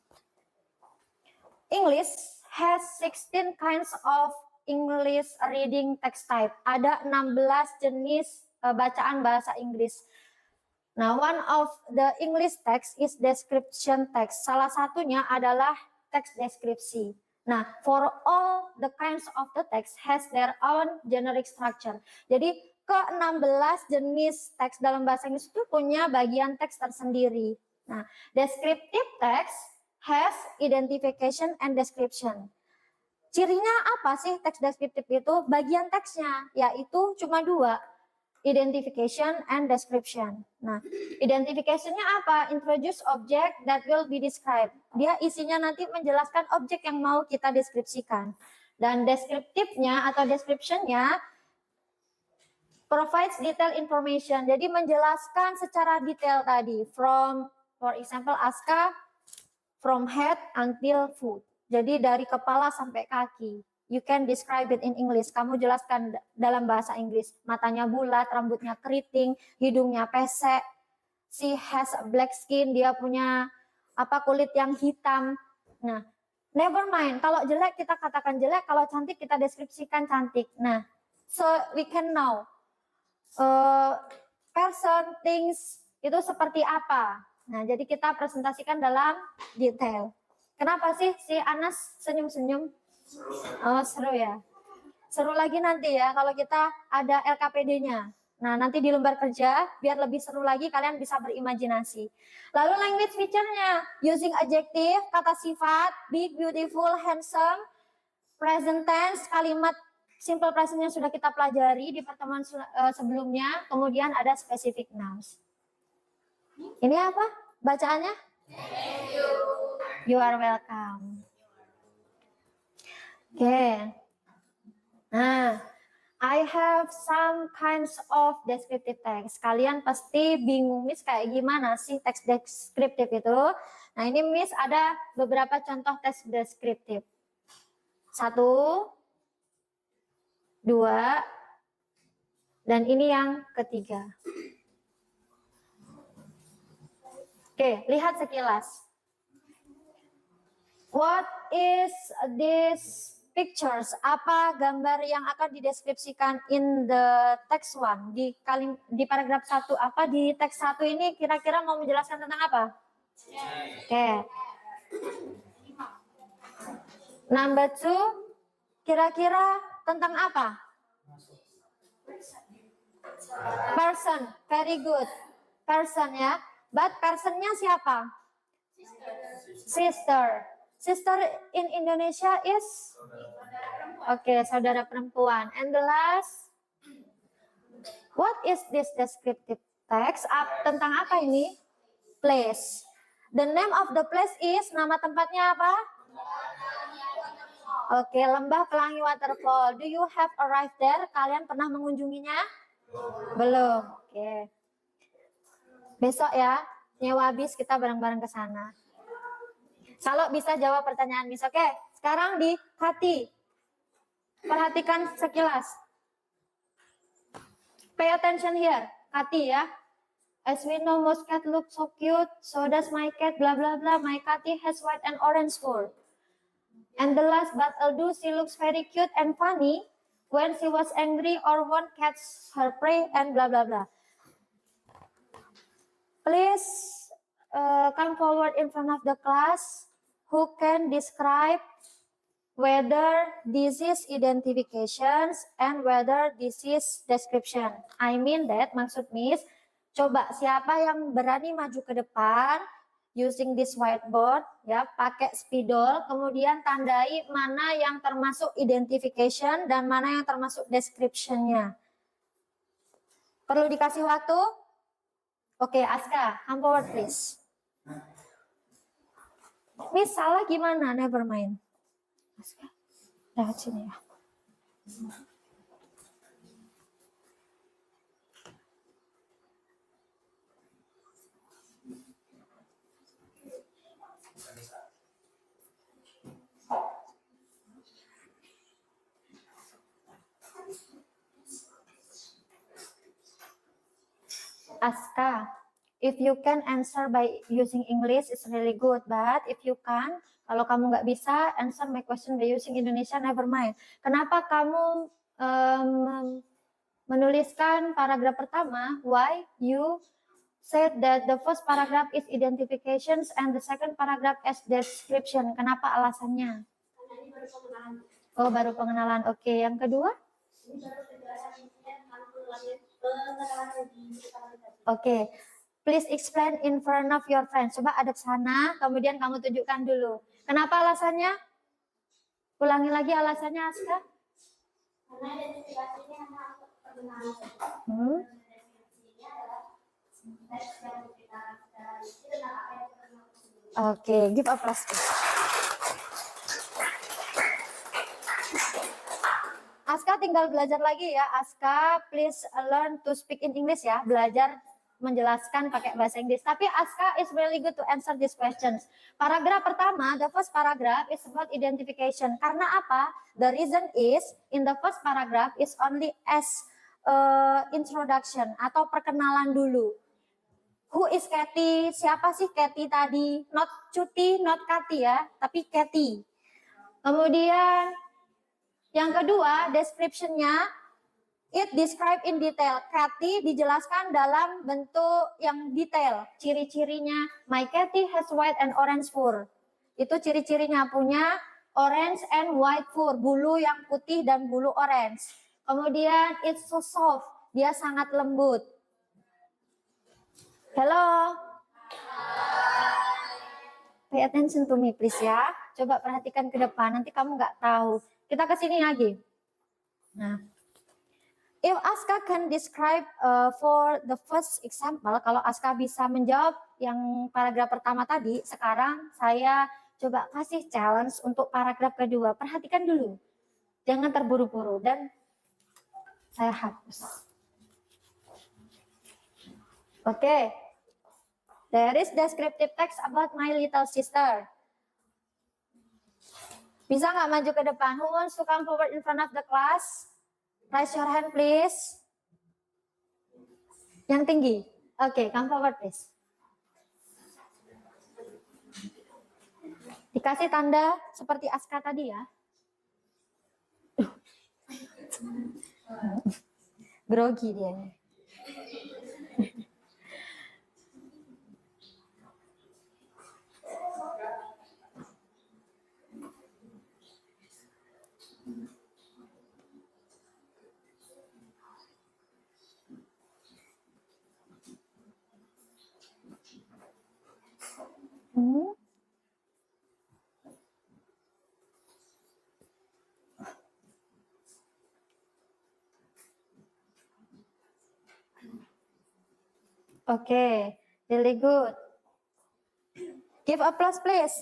English has 16 kinds of English reading text type. Ada 16 jenis bacaan bahasa Inggris. Nah, one of the English text is description text. Salah satunya adalah teks deskripsi. Nah, for all the kinds of the text has their own generic structure. Jadi, ke-16 jenis teks dalam bahasa Inggris itu punya bagian teks tersendiri. Nah, descriptive text has identification and description. Cirinya apa sih teks deskriptif itu? Bagian teksnya, yaitu cuma dua, identification and description. Nah, identificationnya apa? Introduce object that will be described. Dia isinya nanti menjelaskan objek yang mau kita deskripsikan. Dan deskriptifnya atau description-nya provides detailed information. Jadi menjelaskan secara detail tadi. From, for example, Aska, from head until foot. Jadi dari kepala sampai kaki. You can describe it in English. Kamu jelaskan dalam bahasa Inggris. Matanya bulat, rambutnya keriting, hidungnya pesek. She has a black skin. Dia punya kulit yang hitam. Nah, never mind. Kalau jelek kita katakan jelek. Kalau cantik kita deskripsikan cantik. Nah, so we can know person, things itu seperti apa. Nah, jadi kita presentasikan dalam detail. Kenapa sih si Anas senyum-senyum? Oh, seru ya. Seru lagi nanti ya kalau kita ada LKPD-nya. Nah, nanti di lembar kerja, biar lebih seru lagi kalian bisa berimajinasi. Lalu language feature-nya, using adjective, kata sifat, big, beautiful, handsome, present tense, kalimat simple present yang sudah kita pelajari di pertemuan sebelumnya. Kemudian ada specific nouns. Ini apa bacaannya? Thank you. You are welcome. Oke. Nah, I have some kinds of descriptive text. Kalian pasti bingung, Miss, kayak gimana sih teks deskriptif itu? Nah, ini Miss ada beberapa contoh teks deskriptif. 1, 2, dan ini yang ketiga. Oke, lihat sekilas. What is this pictures? Apa gambar yang akan dideskripsikan in the text 1? Di paragraf 1 apa? Di teks 1 ini kira-kira mau menjelaskan tentang apa? Oke. Number 2, kira-kira tentang apa? Person, very good. Person ya. But personnya siapa? Sister. Sister in Indonesia is? Oke, saudara perempuan. And the last, what is this descriptive text? Tentang apa ini? Place. The name of the place is, nama tempatnya apa? Oke, Lembah Pelangi Waterfall. Do you have arrived there? Kalian pernah mengunjunginya? Belum. Oke. Besok ya, nyewa bis kita bareng-bareng ke sana. Kalau bisa jawab pertanyaan Miss. Oke, sekarang di hati. Perhatikan sekilas. Pay attention here. Hati ya. As we know, most cat look so cute. So does my cat, blah blah blah. My catty has white and orange fur. And the last but although she looks very cute and funny when she was angry or won't catch her prey and blah blah blah. Please come forward in front of the class. Who can describe whether this is identifications and whether this is description? I mean that, maksud Miss, coba siapa yang berani maju ke depan using this whiteboard, ya, pakai spidol, kemudian tandai mana yang termasuk identification dan mana yang termasuk description-nya. Perlu dikasih waktu? Oke, Aska, come forward please. Miss, salah gimana? Never mind. Aska, lewat sini ya. Aska, if you can answer by using English, it's really good. But if you can, kalau kamu nggak bisa answer my question by using Indonesia, never mind. Kenapa kamu menuliskan paragraf pertama? Why you said that the first paragraph is identifications and the second paragraph is description? Kenapa alasannya? Oh, baru pengenalan. Oke, yang kedua? Oke, please explain in front of your friends. Coba hadap sana, kemudian kamu tunjukkan dulu. Kenapa alasannya? Ulangi lagi alasannya, Aska. Karena identifikasinya hanya untuk perkenalan. Oke, give applause. Aska tinggal belajar lagi ya. Aska, please learn to speak in English ya. Belajar menjelaskan pakai bahasa Inggris. Tapi Aska is really good to answer these questions. Paragraf pertama, the first paragraph is about identification. Karena apa? The reason is, in the first paragraph is only as introduction atau perkenalan dulu. Who is Kathy? Siapa sih Kathy tadi? Not Cuti, not Kathy ya, tapi Kathy. Kemudian yang kedua, description-nya, it describe in detail. Kathy dijelaskan dalam bentuk yang detail. Ciri-cirinya, my Kathy has white and orange fur. Itu ciri-cirinya, punya orange and white fur, bulu yang putih dan bulu orange. Kemudian, it's so soft, dia sangat lembut. Hello. Pay attention to me please ya. Coba perhatikan ke depan, nanti kamu nggak tahu. Kita ke sini lagi. Nah, if Aska can describe for the first example, kalau Aska bisa menjawab yang paragraf pertama tadi, sekarang saya coba kasih challenge untuk paragraf kedua. Perhatikan dulu, jangan terburu-buru dan saya hapus. Oke, there is descriptive text about my little sister. Bisa nggak maju ke depan? Who wants to come forward in front of the class? Raise your hand, please. Yang tinggi. Oke, come forward, please. Dikasih tanda seperti Aska tadi ya. Grogi dia. Okay, really good. Give applause, please.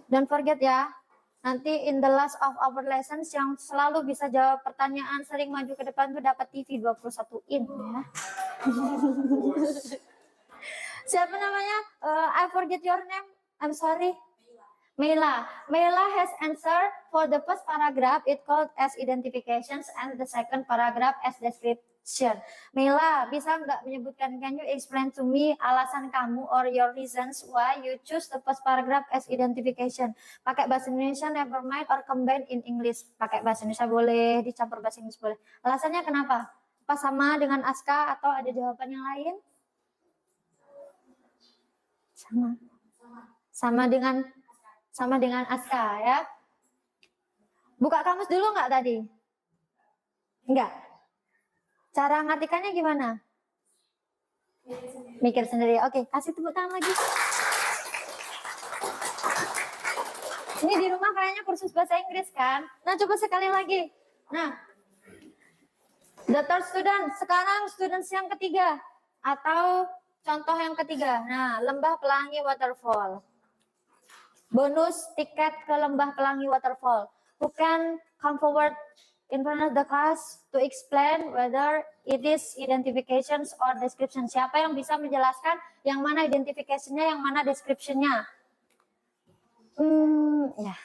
Don't forget ya, nanti in the last of our lessons yang selalu bisa jawab pertanyaan, sering maju ke depan tuh dapat TV 21 in ya. Siapa namanya? I forget your name. I'm sorry. Mela. Mela has answered for the first paragraph, it called as identifications, and the second paragraph as description. Mela, bisa nggak menyebutkan, can you explain to me alasan kamu or your reasons why you choose the first paragraph as identification? Pakai bahasa Indonesia, never mind, or combine in English. Pakai bahasa Indonesia boleh, dicampur bahasa Inggris boleh. Alasannya kenapa? Apa sama dengan Aska atau ada jawaban yang lain? Sama dengan Aska ya. Buka kamus dulu nggak tadi? Enggak. Cara ngartikannya gimana? Mikir sendiri. Oke, kasih tepuk tangan lagi. Ini di rumah kayaknya kursus bahasa Inggris kan? Nah, coba sekali lagi. Nah, the third student. Sekarang students yang ketiga. Atau contoh yang ketiga. Nah, Lembah Pelangi Waterfall. Bonus tiket ke Lembah Pelangi Waterfall. Who can come forward in front of the class to explain whether it is identifications or description? Siapa yang bisa menjelaskan yang mana identification-nya, yang mana description-nya? Ya.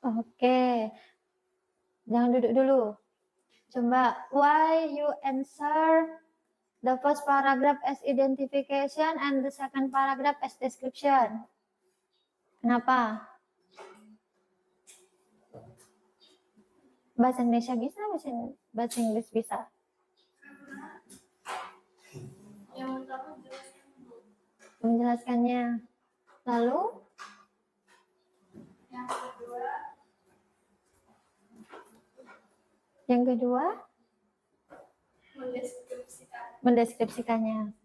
Oke, jangan duduk dulu. Coba, why you answer the first paragraph as identification and the second paragraph as description? Kenapa? Bahasa Indonesia bisa, bahasa Inggris bisa. Yang pertama Menjelaskannya. Lalu? yang Yang kedua, mendeskripsikannya.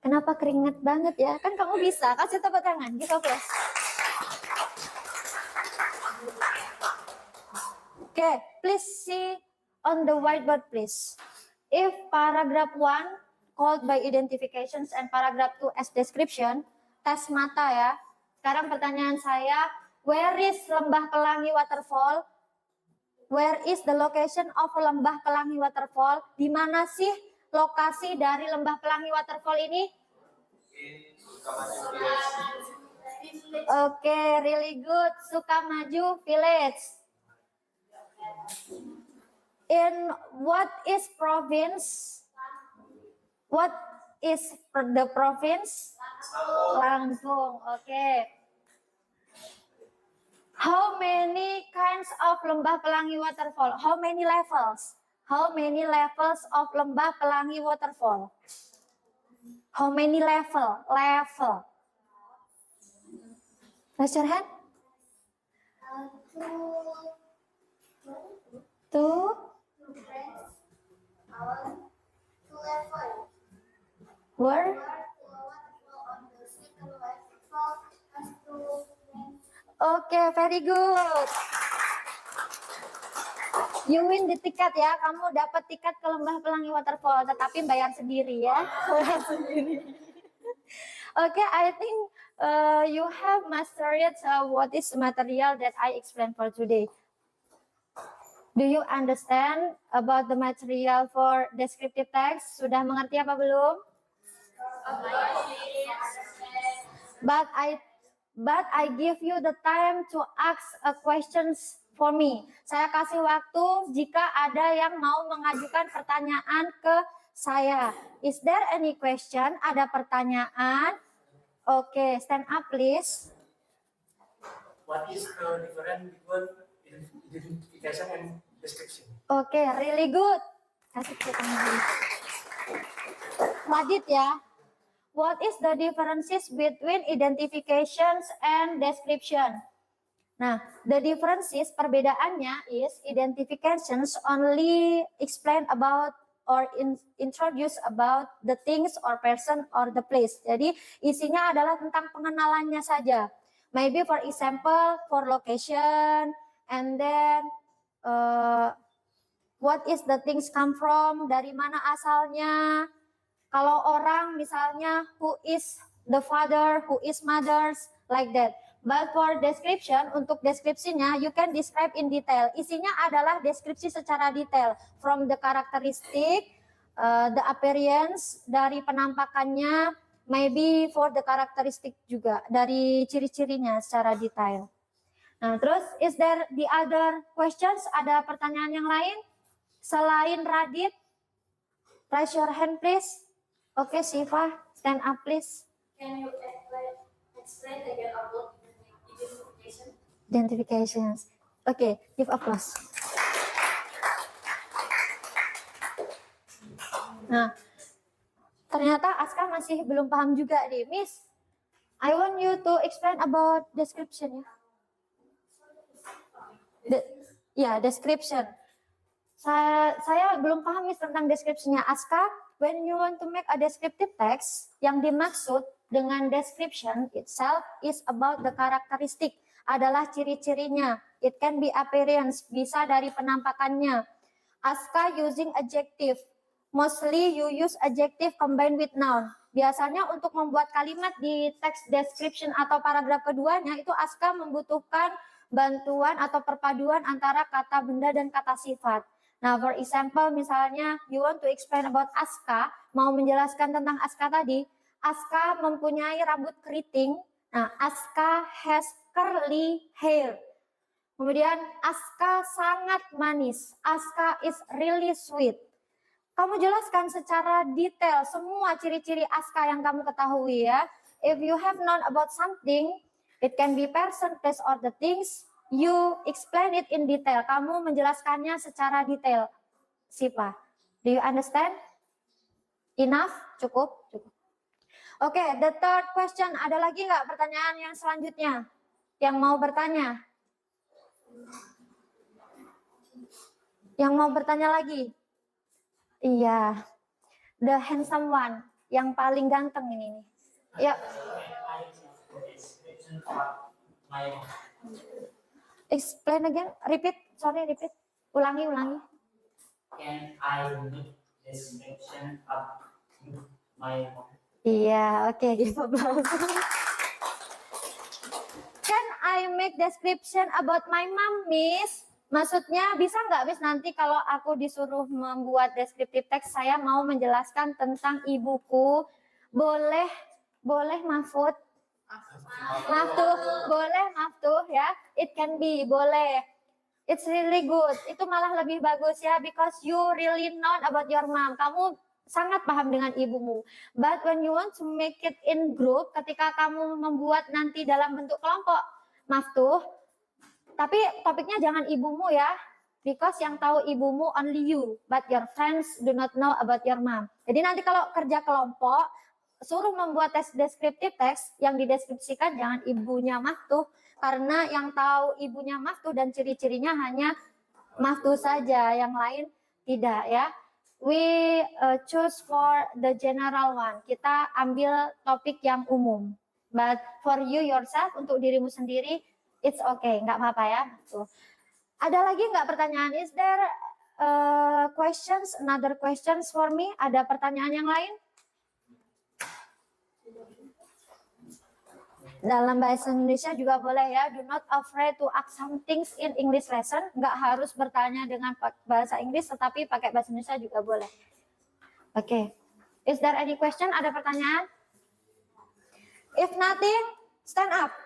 Kenapa keringet banget ya? Kan kamu bisa. Kasih tepuk tangan. Give applause. Okay, please see on the whiteboard, please. If paragraph 1 called by identifications and paragraph 2 as description, tes mata ya. Sekarang pertanyaan saya, where is Lembah Pelangi Waterfall? Where is the location of Lembah Pelangi Waterfall? Di mana sih lokasi dari Lembah Pelangi Waterfall ini? Oke, really good. Sukamaju Village. In what is province? What is the province? Lampung. Okay. How many kinds of Lembah Pelangi Waterfall? How many levels? How many levels of Lembah Pelangi Waterfall? How many level? Raise your hand. Two. Where? Okay, very good. You win the ticket ya. Kamu dapat tiket ke Lembah Pelangi Waterfall, tetapi bayar sendiri ya. Bayar sendiri. Okay, I think you have mastered what is the material that I explained for today. Do you understand about the material for descriptive text? Sudah mengerti apa belum? But I give you the time to ask a questions for me. Saya kasih waktu jika ada yang mau mengajukan pertanyaan ke saya. Is there any question? Ada pertanyaan? Okay, stand up please. What is the difference between identification and description? Okay, really good. Kasih tangan dulu. Radit ya. What is the differences between identifications and description? Nah, the differences, perbedaannya is identifications only explain about or introduce about the things or person or the place. Jadi isinya adalah tentang pengenalannya saja. Maybe for example, for location, and then what is the things come from, dari mana asalnya. Kalau orang misalnya who is the father, who is mothers, like that. But for description, untuk deskripsinya, you can describe in detail. Isinya adalah deskripsi secara detail. From the characteristic, the appearance, dari penampakannya, maybe for the characteristic juga, dari ciri-cirinya secara detail. Nah, terus, is there the other questions? Ada pertanyaan yang lain? Selain Radit, raise your hand please. Okay, Siva, stand up please. Can you explain again about identification? Identifications. Okay, give applause. Nah, ternyata Aska masih belum paham juga nih, Miss. I want you to explain about description ya. Description. Saya belum paham Miss tentang deskripsinya. Aska, when you want to make a descriptive text, yang dimaksud dengan description itself is about the characteristic, adalah ciri-cirinya. It can be appearance, bisa dari penampakannya. Aska using adjective. Mostly you use adjective combined with noun. Biasanya untuk membuat kalimat di text description atau paragraf keduanya, itu Aska membutuhkan bantuan atau perpaduan antara kata benda dan kata sifat. Nah, for example, misalnya you want to explain about Aska, mau menjelaskan tentang Aska tadi, Aska mempunyai rambut keriting. Nah, Aska has curly hair. Kemudian, Aska sangat manis. Aska is really sweet. Kamu jelaskan secara detail semua ciri-ciri Aska yang kamu ketahui ya. If you have known about something, it can be person, place, or the things. You explain it in detail. Kamu menjelaskannya secara detail. Sipa, do you understand? Enough? Cukup? Cukup. Oke, the third question. Ada lagi nggak pertanyaan yang selanjutnya? Yang mau bertanya? Yang mau bertanya lagi? Iya. The handsome one. Yang paling ganteng ini nih. Ya. Explain again. Repeat. Sorry, repeat. Ulangi. Can I make description of my Iya, oke, give applause. Can I make description about my mom, Miss? Maksudnya bisa nggak, Miss, nanti kalau aku disuruh membuat descriptive text, saya mau menjelaskan tentang ibuku. Boleh Mahfud? Maftuh, boleh Maftuh ya. It can be, boleh. It's really good. Itu malah lebih bagus ya, because you really know about your mom. Kamu sangat paham dengan ibumu. But when you want to make it in group, ketika kamu membuat nanti dalam bentuk kelompok, Maftuh, tapi topiknya jangan ibumu ya, because yang tahu ibumu only you, but your friends do not know about your mom. Jadi nanti kalau kerja kelompok, suruh membuat descriptive text, yang dideskripsikan jangan ibunya Maftuh, karena yang tahu ibunya Maftuh dan ciri-cirinya hanya Maftuh saja, yang lain tidak ya. We choose for the general one. Kita ambil topik yang umum. But for you yourself, untuk dirimu sendiri, it's okay, nggak apa-apa ya. Tuh. Ada lagi nggak pertanyaan? Is there questions, another questions for me? Ada pertanyaan yang lain? Dalam bahasa Indonesia juga boleh ya. Do not afraid to ask some things in English lesson. Nggak harus bertanya dengan bahasa Inggris, tetapi pakai bahasa Indonesia juga boleh. Oke. Is there any question? Ada pertanyaan? If nothing, stand up.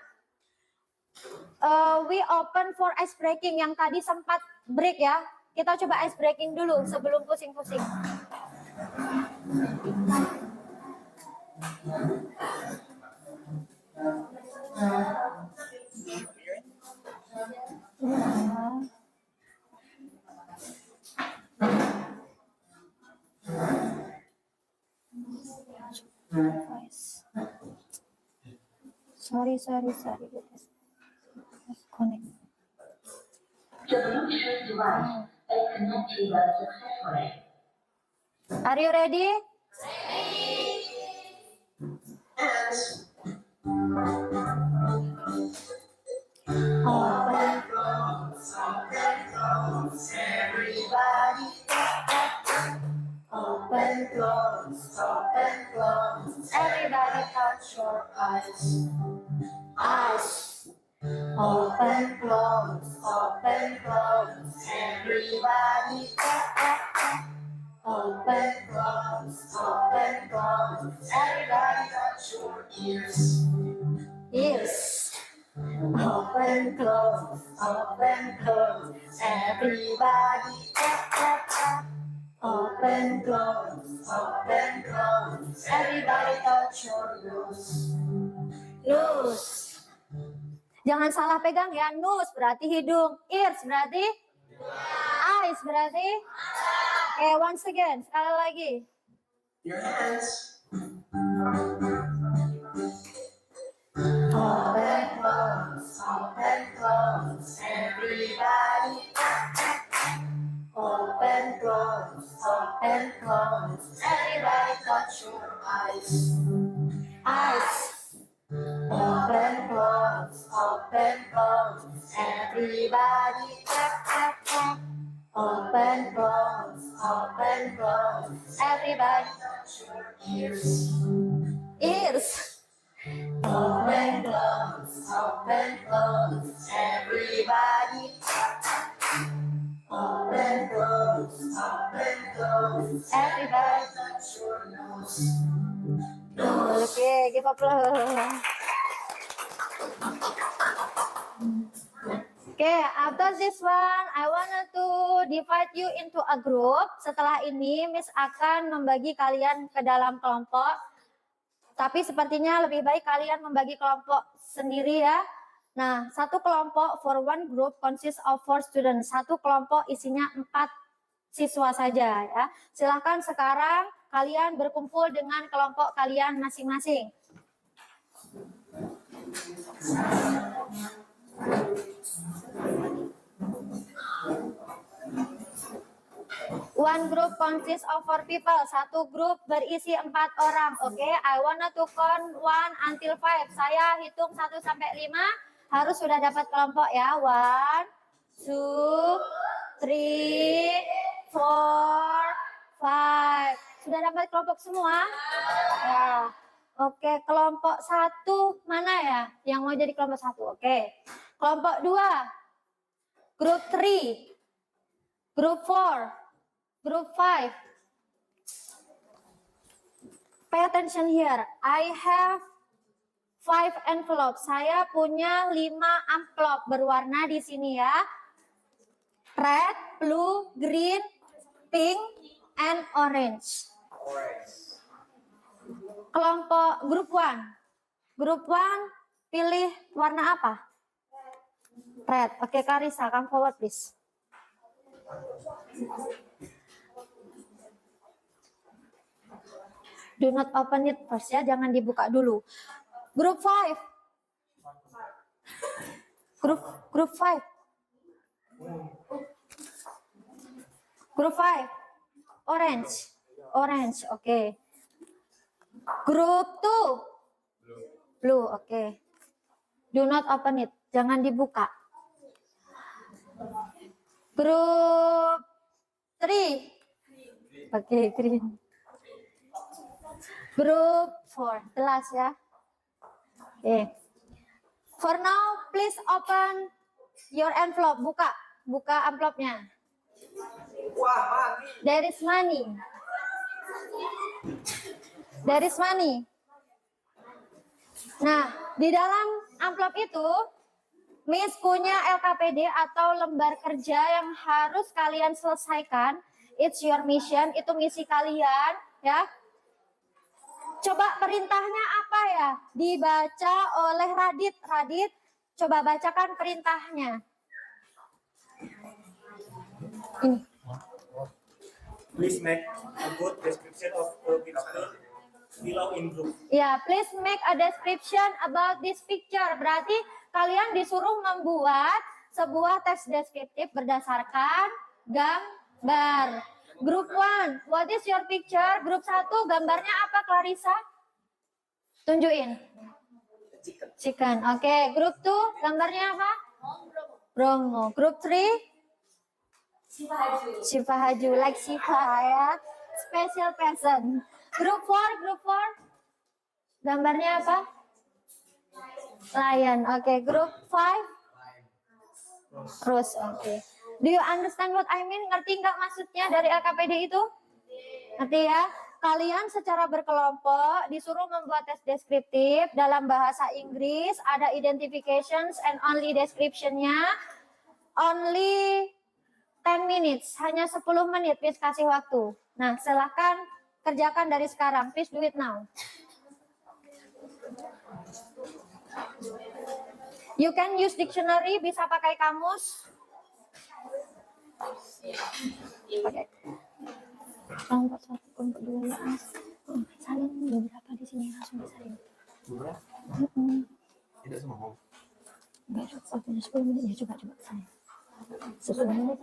We open for ice breaking. Yang tadi sempat break ya. Kita coba ice breaking dulu sebelum pusing-pusing. Sorry. Connect. The Bluetooth device is connected successfully. Are you ready? Open, close. Everybody touch your eyes. Open, close. Everybody open, close. Everybody touch your ears. Open, close. Everybody open, close. Everybody touch your nose. Jangan salah pegang ya. Nose berarti hidung. Ears berarti? Eyes berarti? Oke, once again. Sekali lagi. Your hands. Open, close. Everybody open, close. Everybody touch your eyes. Open, close. Everybody open, close. Everybody touch your ears. Open, close. Everybody open, close. Everybody touch your nose. Oke, give applause. Oke, after this one, I wanted to divide you into a group. Setelah ini, Miss akan membagi kalian ke dalam kelompok. Tapi sepertinya lebih baik kalian membagi kelompok sendiri ya. Nah, satu kelompok for one group consists of 4 students. Satu kelompok isinya 4 siswa saja ya. Silahkan sekarang kalian berkumpul dengan kelompok kalian masing-masing. One group consists of 4 people. Satu grup berisi 4 orang. Oke, I wanna to count 1 until 5. Saya hitung 1 sampai 5. Harus sudah dapat kelompok ya. 1, 2, 3, 4, 5. Sudah dapat kelompok semua? Ya. Oke, kelompok 1 mana ya? Yang mau jadi kelompok 1. Oke. Kelompok 2. Group 3. Group 4. Group 5. Pay attention here. I have 5 envelope. Saya punya 5 amplop berwarna di sini ya. Red, blue, green, pink, and orange. Kelompok grup 1. Grup 1 pilih warna apa? Red. Oke, Karissa, come forward please. Do not open it first ya, jangan dibuka dulu. Grup 5. Grup 5. Grup 5. Orange. Orange, oke. Grup 2. Blue, oke. Do not open it, jangan dibuka. Grup 3. Oke, green. Grup 4, jelas ya. Oke. For now, please open your envelope. Buka amplopnya. There is money. There is money. Nah, di dalam amplop itu, Miss punya LKPD atau lembar kerja yang harus kalian selesaikan. It's your mission, itu misi kalian, ya. Coba perintahnya apa ya? Dibaca oleh Radit. Radit, coba bacakan perintahnya. Ini. Please make a good description of the picture below in group. Ya, please make a description about this picture. Berarti kalian disuruh membuat sebuah teks deskriptif berdasarkan gambar. Group 1, what is your picture? Grup 1, gambarnya apa, Clarissa? Tunjukin. Chicken. Oke, grup 2, gambarnya apa? Bromo. Grup 3? Shiva Haju, like Shiva ya. Special person. Grup 4, gambarnya apa? Lion. Oke, grup 5? Rose, oke. Do you understand what I mean? Ngerti nggak maksudnya dari LKPD itu? Ngerti ya? Kalian secara berkelompok disuruh membuat tes deskriptif dalam bahasa Inggris. Ada identifications and only description-nya. Only 10 minutes. Hanya 10 menit, please kasih waktu. Nah, silakan kerjakan dari sekarang. Please do it now. You can use dictionary, bisa pakai kamus. Pakai. Kelompok 1, kelompok 2 ya. Salin beberapa di sini langsung disalin. Tidak semua. Enggak, waktunya 10 menit ya, coba salin. 10 menit.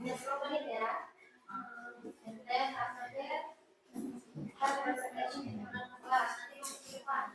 Berapa menit ya? And then after that, have presentation in front of class. Nanti masuk ke depan.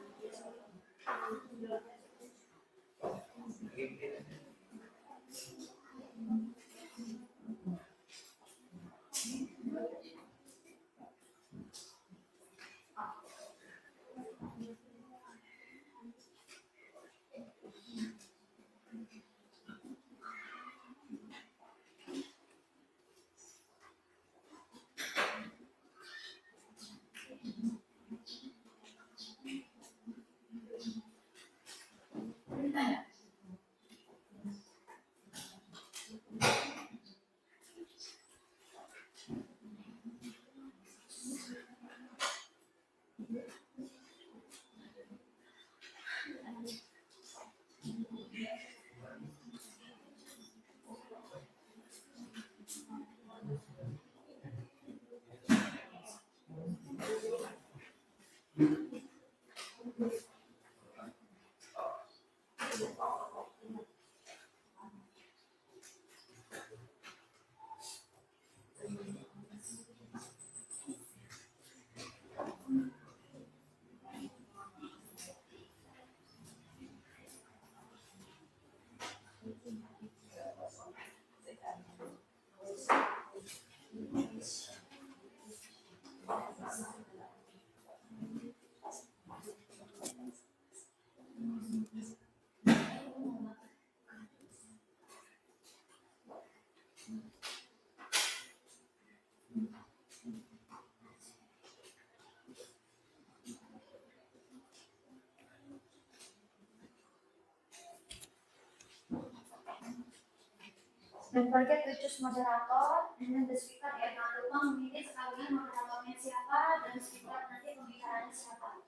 Don't forget to choose moderator and then the speaker ya. Jangan lupa memilih sekalian moderatornya siapa dan speaker nanti pembicaraannya siapa.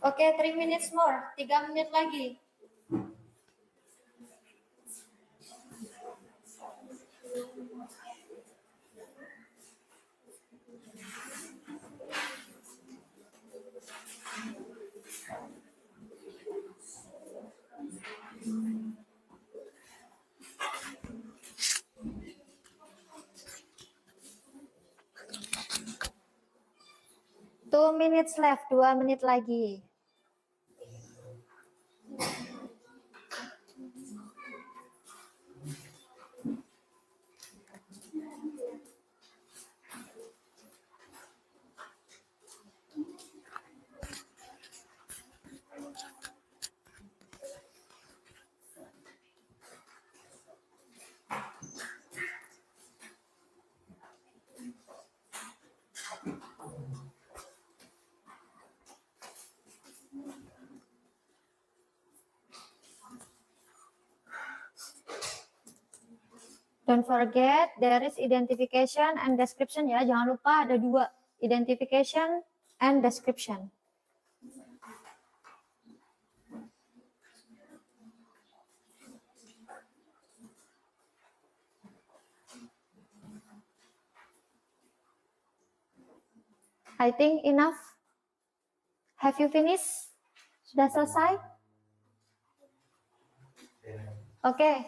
Oke, 3 minutes more. 3 menit lagi. Two minutes left, 2 menit lagi. Don't forget there is identification and description ya. Jangan lupa ada 2, identification and description. I think enough. Have you finished? Sudah selesai? Okay.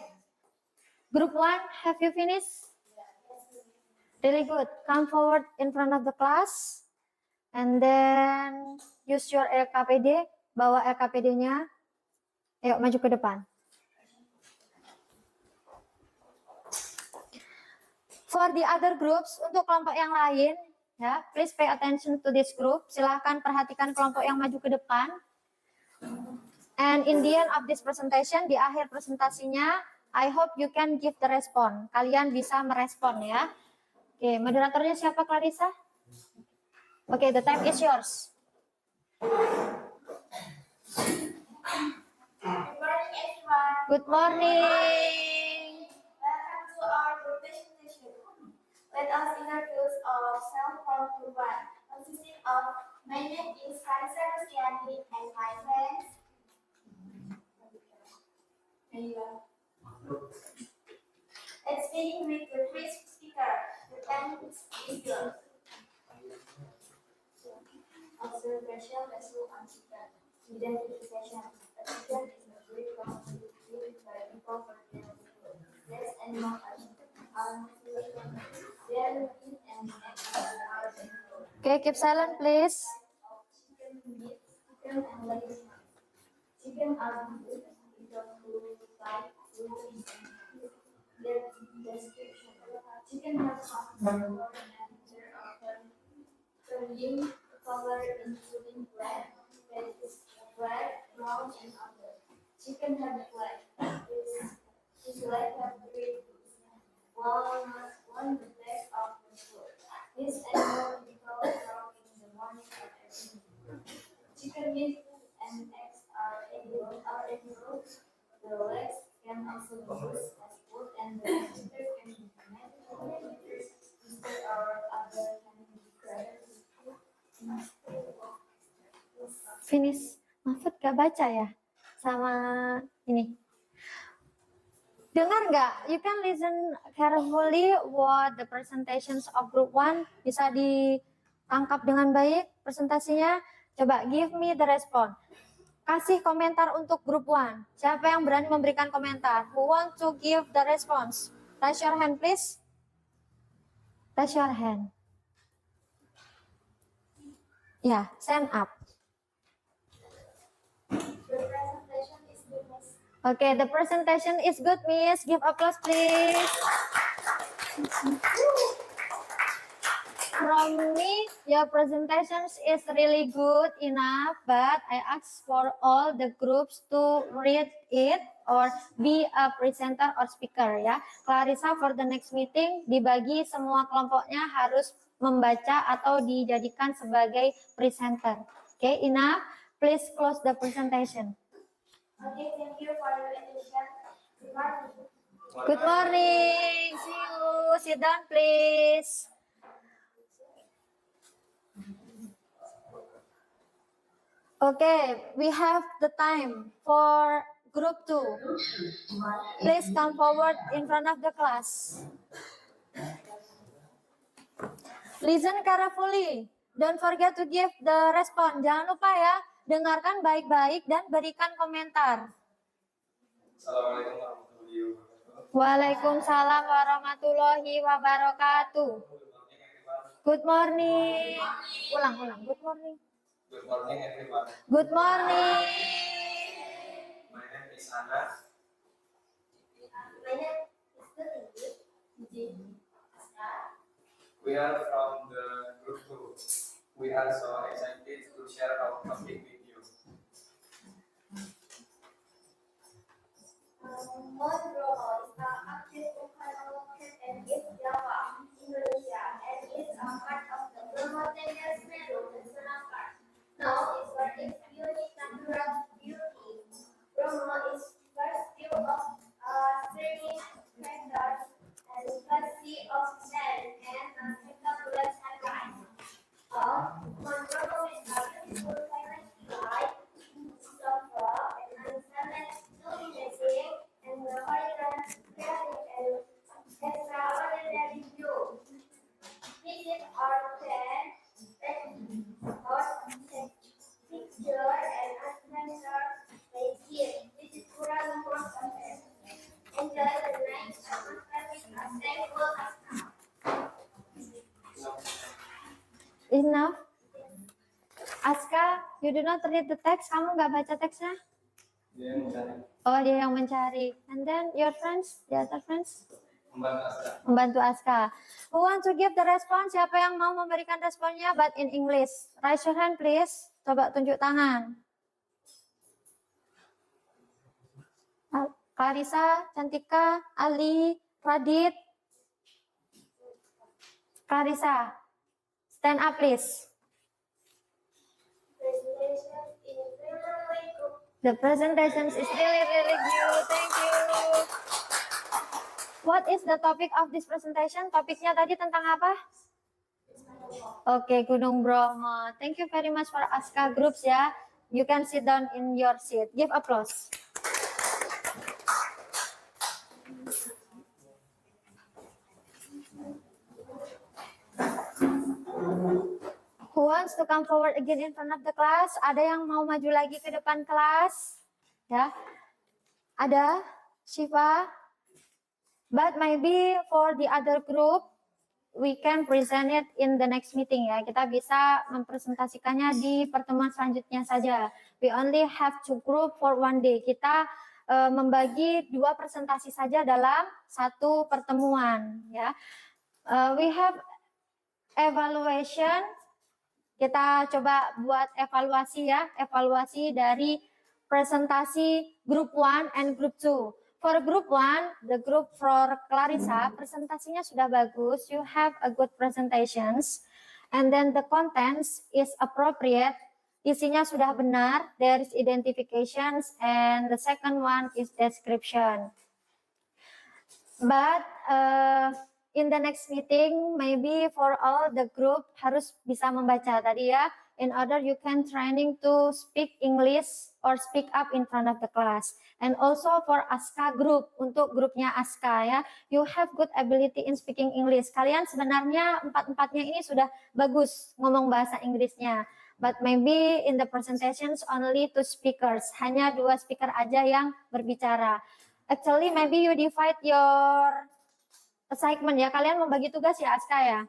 Group 1, have you finished? Really good. Come forward in front of the class. And then use your LKPD, bawa LKPD-nya. Ayo maju ke depan. For the other groups, untuk kelompok yang lain, ya, please pay attention to this group. Silahkan perhatikan kelompok yang maju ke depan. And in the end of this presentation, di akhir presentasinya, I hope you can give the response. Kalian bisa merespon ya. Oke, moderatornya siapa, Clarissa? Oke, the time is yours. Good morning, everyone. Good morning. Welcome to our group presentation. Let us introduce ourselves from group 1, consisting of my name is Clarissa Rustiani and my friends. Let's begin with the first speaker. The time is yours. Observation lesson on chicken. Identification. A chicken is a breed from used by people for their food. Less animal are their meat and eggs are food. Okay, keep silent please. Chicken meat, chicken and legs. Chicken are good because food like food is their description. Chicken has color and there are varying color including black, brown, and other. Chicken have black. His leg have three hooves. One the leg of the foot. This animal develops around in the morning or afternoon. Chicken meat and eggs are edible. The legs can also be used as food and the meat can be fermented. Instead or other can be created. Finish. Mahfud gak baca ya? Sama ini. Dengar nggak? You can listen carefully what the presentations of group 1. Bisa ditangkap dengan baik presentasinya. Coba give me the response. Kasih komentar untuk group 1. Siapa yang berani memberikan komentar? Who want to give the response? Raise your hand please. Raise your hand. Ya, stand up. The presentation is finished. Okay, the presentation is good, Miss. Give applause, please. From me, your presentation is really good enough, but I ask for all the groups to read it or be a presenter or speaker ya. Clarissa for the next meeting dibagi semua kelompoknya harus membaca atau dijadikan sebagai presenter. Okay, enough. Please close the presentation. Okay, thank you for your attention. Good morning. Good morning. See you. Sit down, please. Okay, we have the time for group 2. Please come forward in front of the class. Listen carefully. Don't forget to give the response. Jangan lupa ya, dengarkan baik-baik dan berikan komentar. Assalamualaikum warahmatullahi wabarakatuh. Waalaikumsalam warahmatullahi wabarakatuh. Good morning. Ulang. Good morning. Good morning everyone. Good morning. My name is Anas. My name is Tuti. We are from the group 2. We are so excited to share our topic with you. Monroe is an active volcano in East Java, Indonesia, and is a part of the Bromo-Tengger Semeru National Park. Now is for its unique natural beauty. Bromo is first view of serene craters and first sea of sand and a spectacular sunrise. Monroe is a beautiful silent You do not read the text. Kamu nggak baca teksnya? Dia mencari Oh, dia yang mencari. And then your friends, the other friends? membantu Aska. Membantu Aska. Who want to give the response? Siapa yang mau memberikan responnya? But in English. Raise your hand, please. Coba tunjuk tangan. Clarissa, Cantika, Ali, Radit. Clarissa, stand up, please. Presentation is really good. The presentation is really good. Thank you. What is the topic of this presentation? Topiknya tadi tentang apa? Oke, Gunung Bromo. Thank you very much for Aska groups ya. You can sit down in your seat. Give applause. Who wants to come forward again in front of the class? Ada yang mau maju lagi ke depan kelas? Ya. Ada? Shiva? But maybe for the other group, we can present it in the next meeting ya. Kita bisa mempresentasikannya di pertemuan selanjutnya saja. We only have 2 group for 1 day. Kita membagi 2 presentasi saja dalam 1 pertemuan ya. We have evaluation. Kita coba buat evaluasi ya, evaluasi dari presentasi group 1 and group 2. For group 1, the group for Clarissa, presentasinya sudah bagus. You have a good presentations. And then the contents is appropriate. Isinya sudah benar. There is identifications. And the second one is description. But in the next meeting, maybe for all the group harus bisa membaca tadi ya. In order you can training to speak English or speak up in front of the class. And also for Aska group, untuk grupnya Aska ya, you have good ability in speaking English. Kalian sebenarnya 4-4-nya ini sudah bagus ngomong bahasa Inggrisnya. But maybe in the presentations only 2 speakers, hanya 2 speaker aja yang berbicara. Actually maybe you divide your assignment ya, kalian membagi tugas ya Aska ya.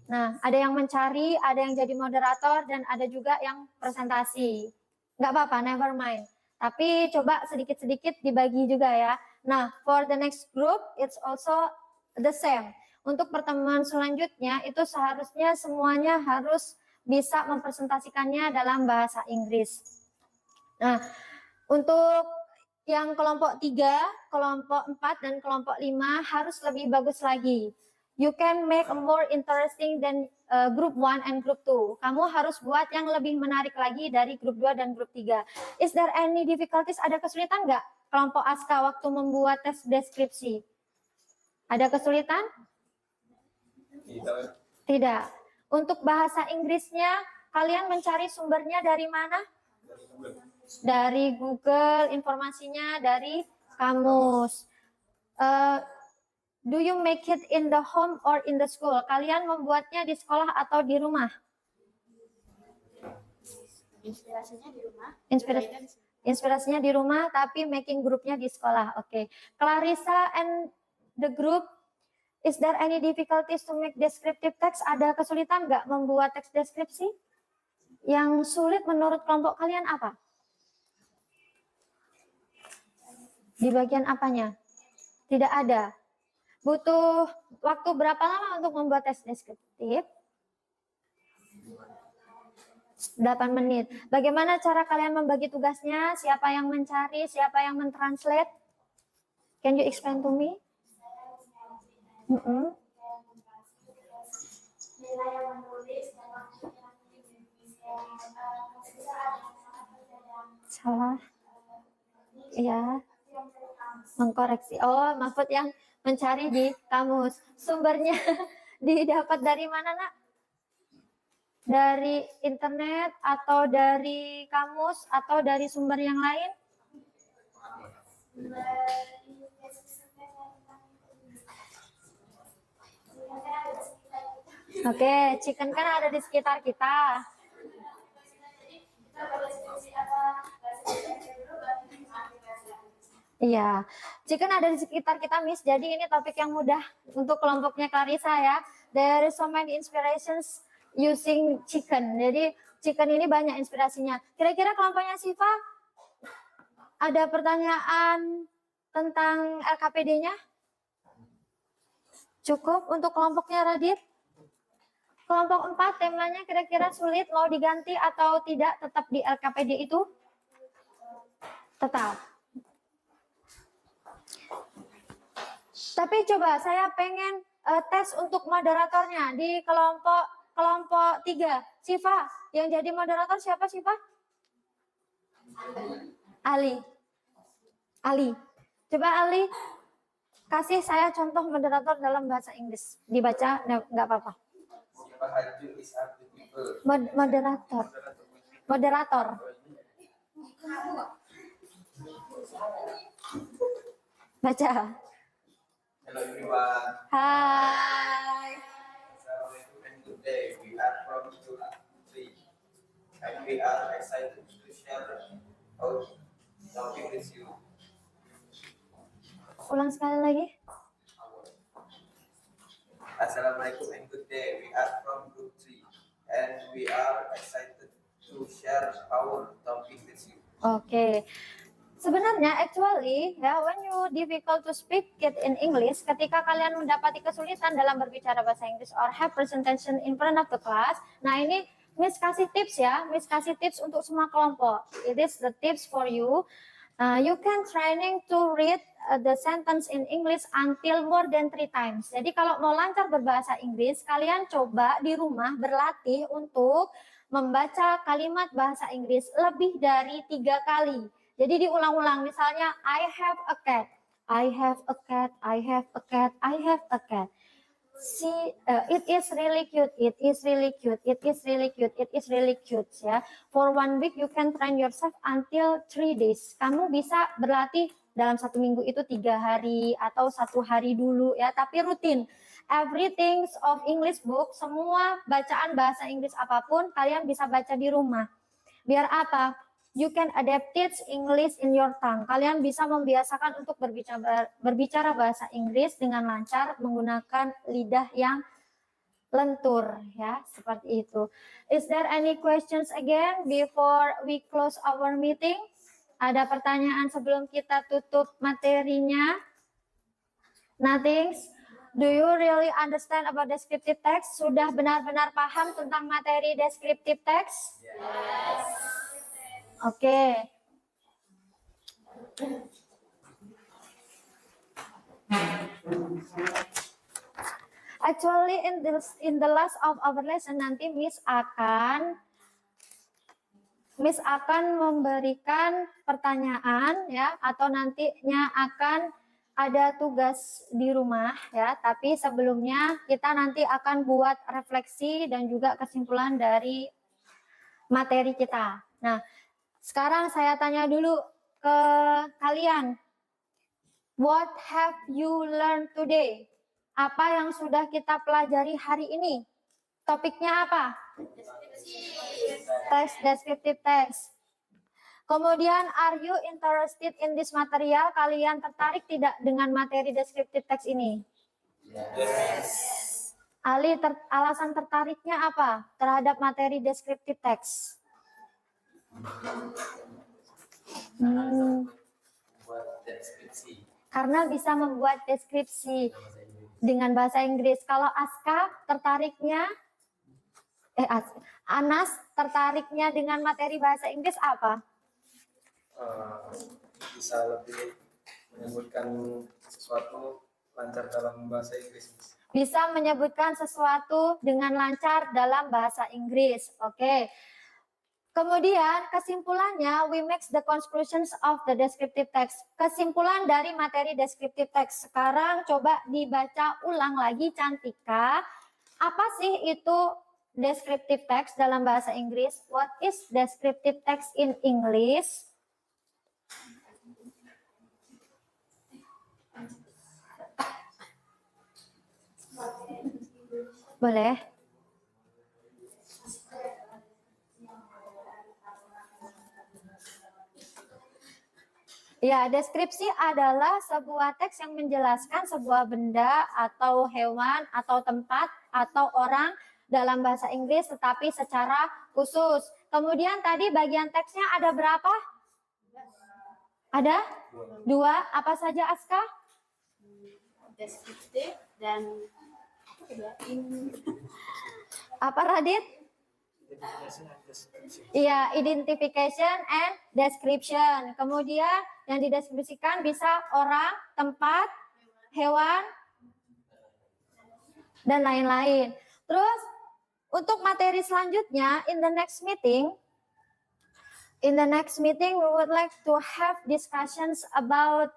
Nah, ada yang mencari, ada yang jadi moderator, dan ada juga yang presentasi. Nggak apa-apa, never mind. Tapi coba sedikit-sedikit dibagi juga ya. Nah, for the next group, it's also the same. Untuk pertemuan selanjutnya, itu seharusnya semuanya harus bisa mempresentasikannya dalam bahasa Inggris. Nah, untuk yang kelompok 3, kelompok 4, dan kelompok 5 harus lebih bagus lagi. You can make a more interesting than group 1 and group 2. Kamu harus buat yang lebih menarik lagi dari group 2 dan group 3. Is there any difficulties? Ada kesulitan nggak kelompok Aska waktu membuat tes deskripsi? Ada kesulitan? Tidak. Untuk bahasa Inggrisnya, kalian mencari sumbernya dari mana? Dari Google, informasinya dari kamus. Do you make it in the home or in the school? Kalian membuatnya di sekolah atau di rumah? Inspirasinya di rumah. Inspirasinya di rumah, tapi making grupnya di sekolah. Oke. Clarissa and the group, is there any difficulties to make descriptive text? Ada kesulitan nggak membuat teks deskripsi? Yang sulit menurut kelompok kalian apa? Di bagian apanya? Tidak ada. Butuh waktu berapa lama untuk membuat tes deskriptif? 8 menit. Bagaimana cara kalian membagi tugasnya? Siapa yang mencari? Siapa yang mentranslate? Can you explain to me? Salah. Iya. Mengkoreksi. Oh, Mahfud yang mencari di kamus. Sumbernya didapat dari mana, Nak? Dari internet atau dari kamus atau dari sumber yang lain? Oke, chicken kan ada di sekitar kita. Iya, chicken ada di sekitar kita, Miss. Jadi ini topik yang mudah untuk kelompoknya Clarissa ya. There is so many inspirations using chicken. Jadi chicken ini banyak inspirasinya. Kira-kira kelompoknya Siva ada pertanyaan tentang LKPD-nya? Cukup untuk kelompoknya Radit? Kelompok 4 temanya kira-kira sulit, mau diganti atau tidak tetap di LKPD itu? Tetap. Tapi coba saya pengen tes untuk moderatornya di kelompok 3. Siva, yang jadi moderator siapa Siva? Ali. Ali. Coba Ali kasih saya contoh moderator dalam bahasa Inggris. Dibaca nggak apa-apa. Bahaju is beautiful. Moderator. Moderator. Baca. Hello everyone. Hai. Assalamualaikum and good day. We are from Group 3 and we are excited to share our topic with you. Ulang sekali lagi. Assalamualaikum and good day. We are from Group 3 and we are excited to share our topic with you. Oke. Sebenarnya actually ya, when you difficult to speak it in English, ketika kalian mendapati kesulitan dalam berbicara bahasa Inggris or have presentation in front of the class, nah ini Miss kasih tips ya, Miss kasih tips untuk semua kelompok. It is the tips for you. You can training to read the sentence in English until more than 3 times. Jadi kalau mau lancar berbahasa Inggris, kalian coba di rumah berlatih untuk membaca kalimat bahasa Inggris lebih dari 3 kali. Jadi diulang-ulang, misalnya I have a cat, I have a cat, I have a cat, I have a cat. See, it is really cute, it is really cute, it is really cute, it is really cute ya. For 1 week you can train yourself until 3 days. Kamu bisa berlatih dalam 1 minggu itu 3 hari atau 1 hari dulu ya, tapi rutin. Everything of English book, semua bacaan bahasa Inggris apapun kalian bisa baca di rumah. Biar apa? You can adapt it English in your tongue. Kalian bisa membiasakan untuk berbicara bahasa Inggris dengan lancar menggunakan lidah yang lentur ya, seperti itu. Is there any questions again before we close our meeting? Ada pertanyaan sebelum kita tutup materinya? Nothing. Do you really understand about descriptive text? Sudah benar-benar paham tentang materi descriptive text? Yes. Oke. Actually in the last of our lesson nanti Miss akan memberikan pertanyaan ya, atau nantinya akan ada tugas di rumah ya, tapi sebelumnya kita nanti akan buat refleksi dan juga kesimpulan dari materi kita. Nah, sekarang saya tanya dulu ke kalian. What have you learned today? Apa yang sudah kita pelajari hari ini? Topiknya apa? Text, descriptive text. Kemudian, are you interested in this material? Kalian tertarik tidak dengan materi descriptive text ini? Yes. Ali, alasan tertariknya apa terhadap materi descriptive text? Buat deskripsi. Karena bisa membuat deskripsi dengan bahasa Inggris. Kalau Aska tertariknya, Anas tertariknya dengan materi bahasa Inggris apa? Bisa lebih menyebutkan sesuatu lancar dalam bahasa Inggris. Bisa menyebutkan sesuatu dengan lancar dalam bahasa Inggris. Oke. Kemudian kesimpulannya, we make the conclusions of the descriptive text. Kesimpulan dari materi descriptive text. Sekarang coba dibaca ulang lagi Cantika. Apa sih itu descriptive text dalam bahasa Inggris? What is descriptive text in English? Boleh? Ya, deskripsi adalah sebuah teks yang menjelaskan sebuah benda atau hewan atau tempat atau orang dalam bahasa Inggris, tetapi secara khusus. Kemudian tadi bagian teksnya ada berapa? Ada 2. Apa saja, Aska? Deskriptif dan Apa, Radit? Identification and description. Iya, identification and description. Kemudian yang dideskripsikan bisa orang, tempat, hewan, dan lain-lain. Terus untuk materi selanjutnya, in the next meeting, we would like to have discussions about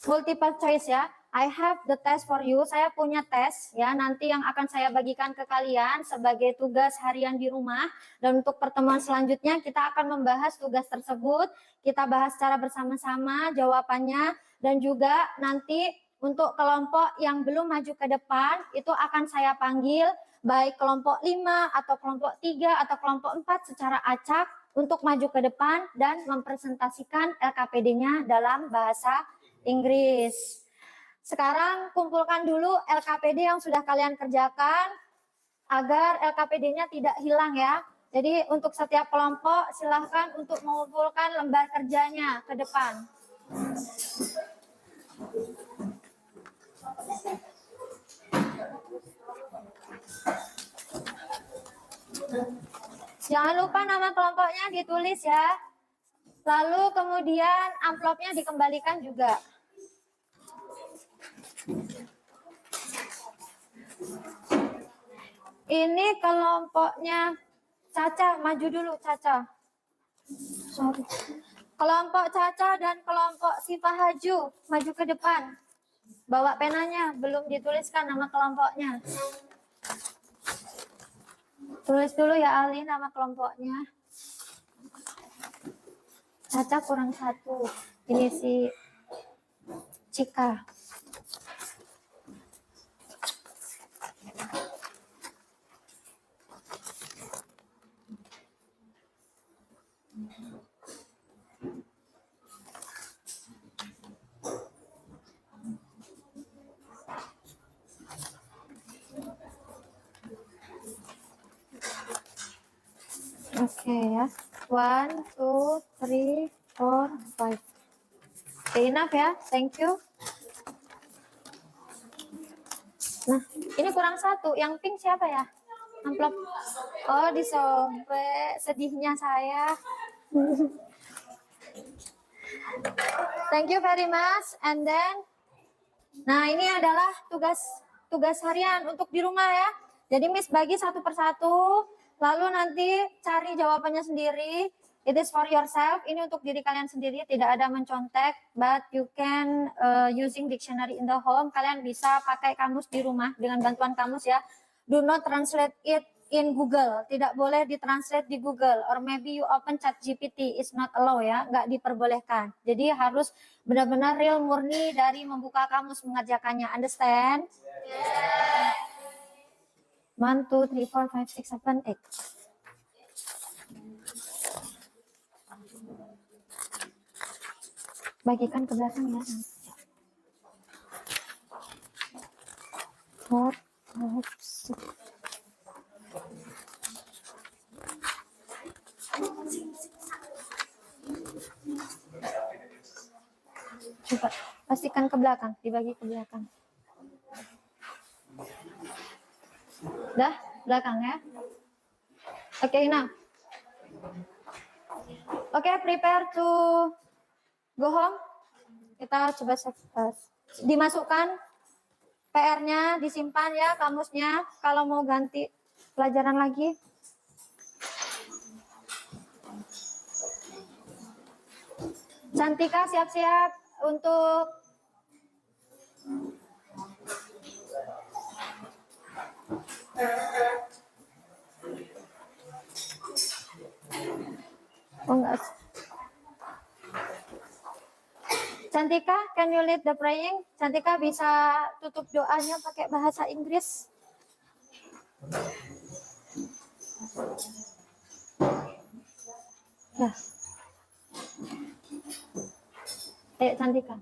multiple choice ya. I have the test for you. Saya punya tes ya, nanti yang akan saya bagikan ke kalian sebagai tugas harian di rumah. Dan untuk pertemuan selanjutnya kita akan membahas tugas tersebut. Kita bahas secara bersama-sama jawabannya, dan juga nanti untuk kelompok yang belum maju ke depan itu akan saya panggil, baik kelompok 5 atau kelompok 3 atau kelompok 4 secara acak untuk maju ke depan dan mempresentasikan LKPD-nya dalam bahasa Inggris. Sekarang kumpulkan dulu LKPD yang sudah kalian kerjakan agar LKPD-nya tidak hilang ya. Jadi untuk setiap kelompok silahkan untuk mengumpulkan lembar kerjanya ke depan. Jangan lupa nama kelompoknya ditulis ya. Lalu kemudian amplopnya dikembalikan juga. Ini kelompoknya Caca, maju dulu Caca. Sorry. Kelompok Caca dan kelompok Siva Haju, maju ke depan. Bawa penanya, belum dituliskan nama kelompoknya. Tulis dulu ya Ali nama kelompoknya. Caca kurang 1. Ini si Cika. Oke ya. 1, 2, 3, 4, 5. Oke, enough ya. Thank you. Nah, ini kurang 1. Yang pink siapa ya? Amplop. Oh, disobek. Sedihnya saya. Thank you very much. And then, nah ini adalah tugas harian untuk di rumah ya. Jadi Miss bagi satu persatu, lalu nanti cari jawabannya sendiri. It is for yourself. Ini untuk diri kalian sendiri, tidak ada mencontek. But you can using dictionary in the home. Kalian bisa pakai kamus di rumah dengan bantuan kamus ya. Do not translate it in Google. Tidak boleh ditranslate di Google. Or maybe you open ChatGPT. It's not allowed ya. Nggak diperbolehkan. Jadi harus benar-benar real murni dari membuka kamus mengerjakannya. Understand? Yeah. 1, 2, 3, 4, 5, 6, 7, 8. Bagikan ke belakang ya. 4, 5, 6. Coba pastikan ke belakang, dibagi ke belakang. Dah, belakang ya. Oke, nah. Oke, prepare to go home. Kita coba dimasukkan PR-nya, disimpan ya kamusnya. Kalau mau ganti pelajaran lagi. Cantika siap-siap untuk enggak. Cantika, can you lead the praying? Cantika bisa tutup doanya pakai bahasa Inggris. Ya. Ayo Cantika.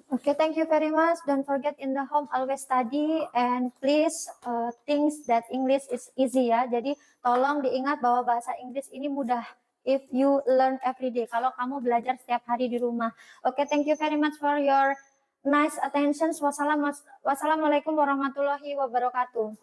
Okay, thank you very much. Don't forget in the home always study and please think that English is easy ya. Jadi tolong diingat bahwa bahasa Inggris ini mudah if you learn every day. Kalau kamu belajar setiap hari di rumah. Okay, thank you very much for your nice attention. Wassalamualaikum warahmatullahi wabarakatuh.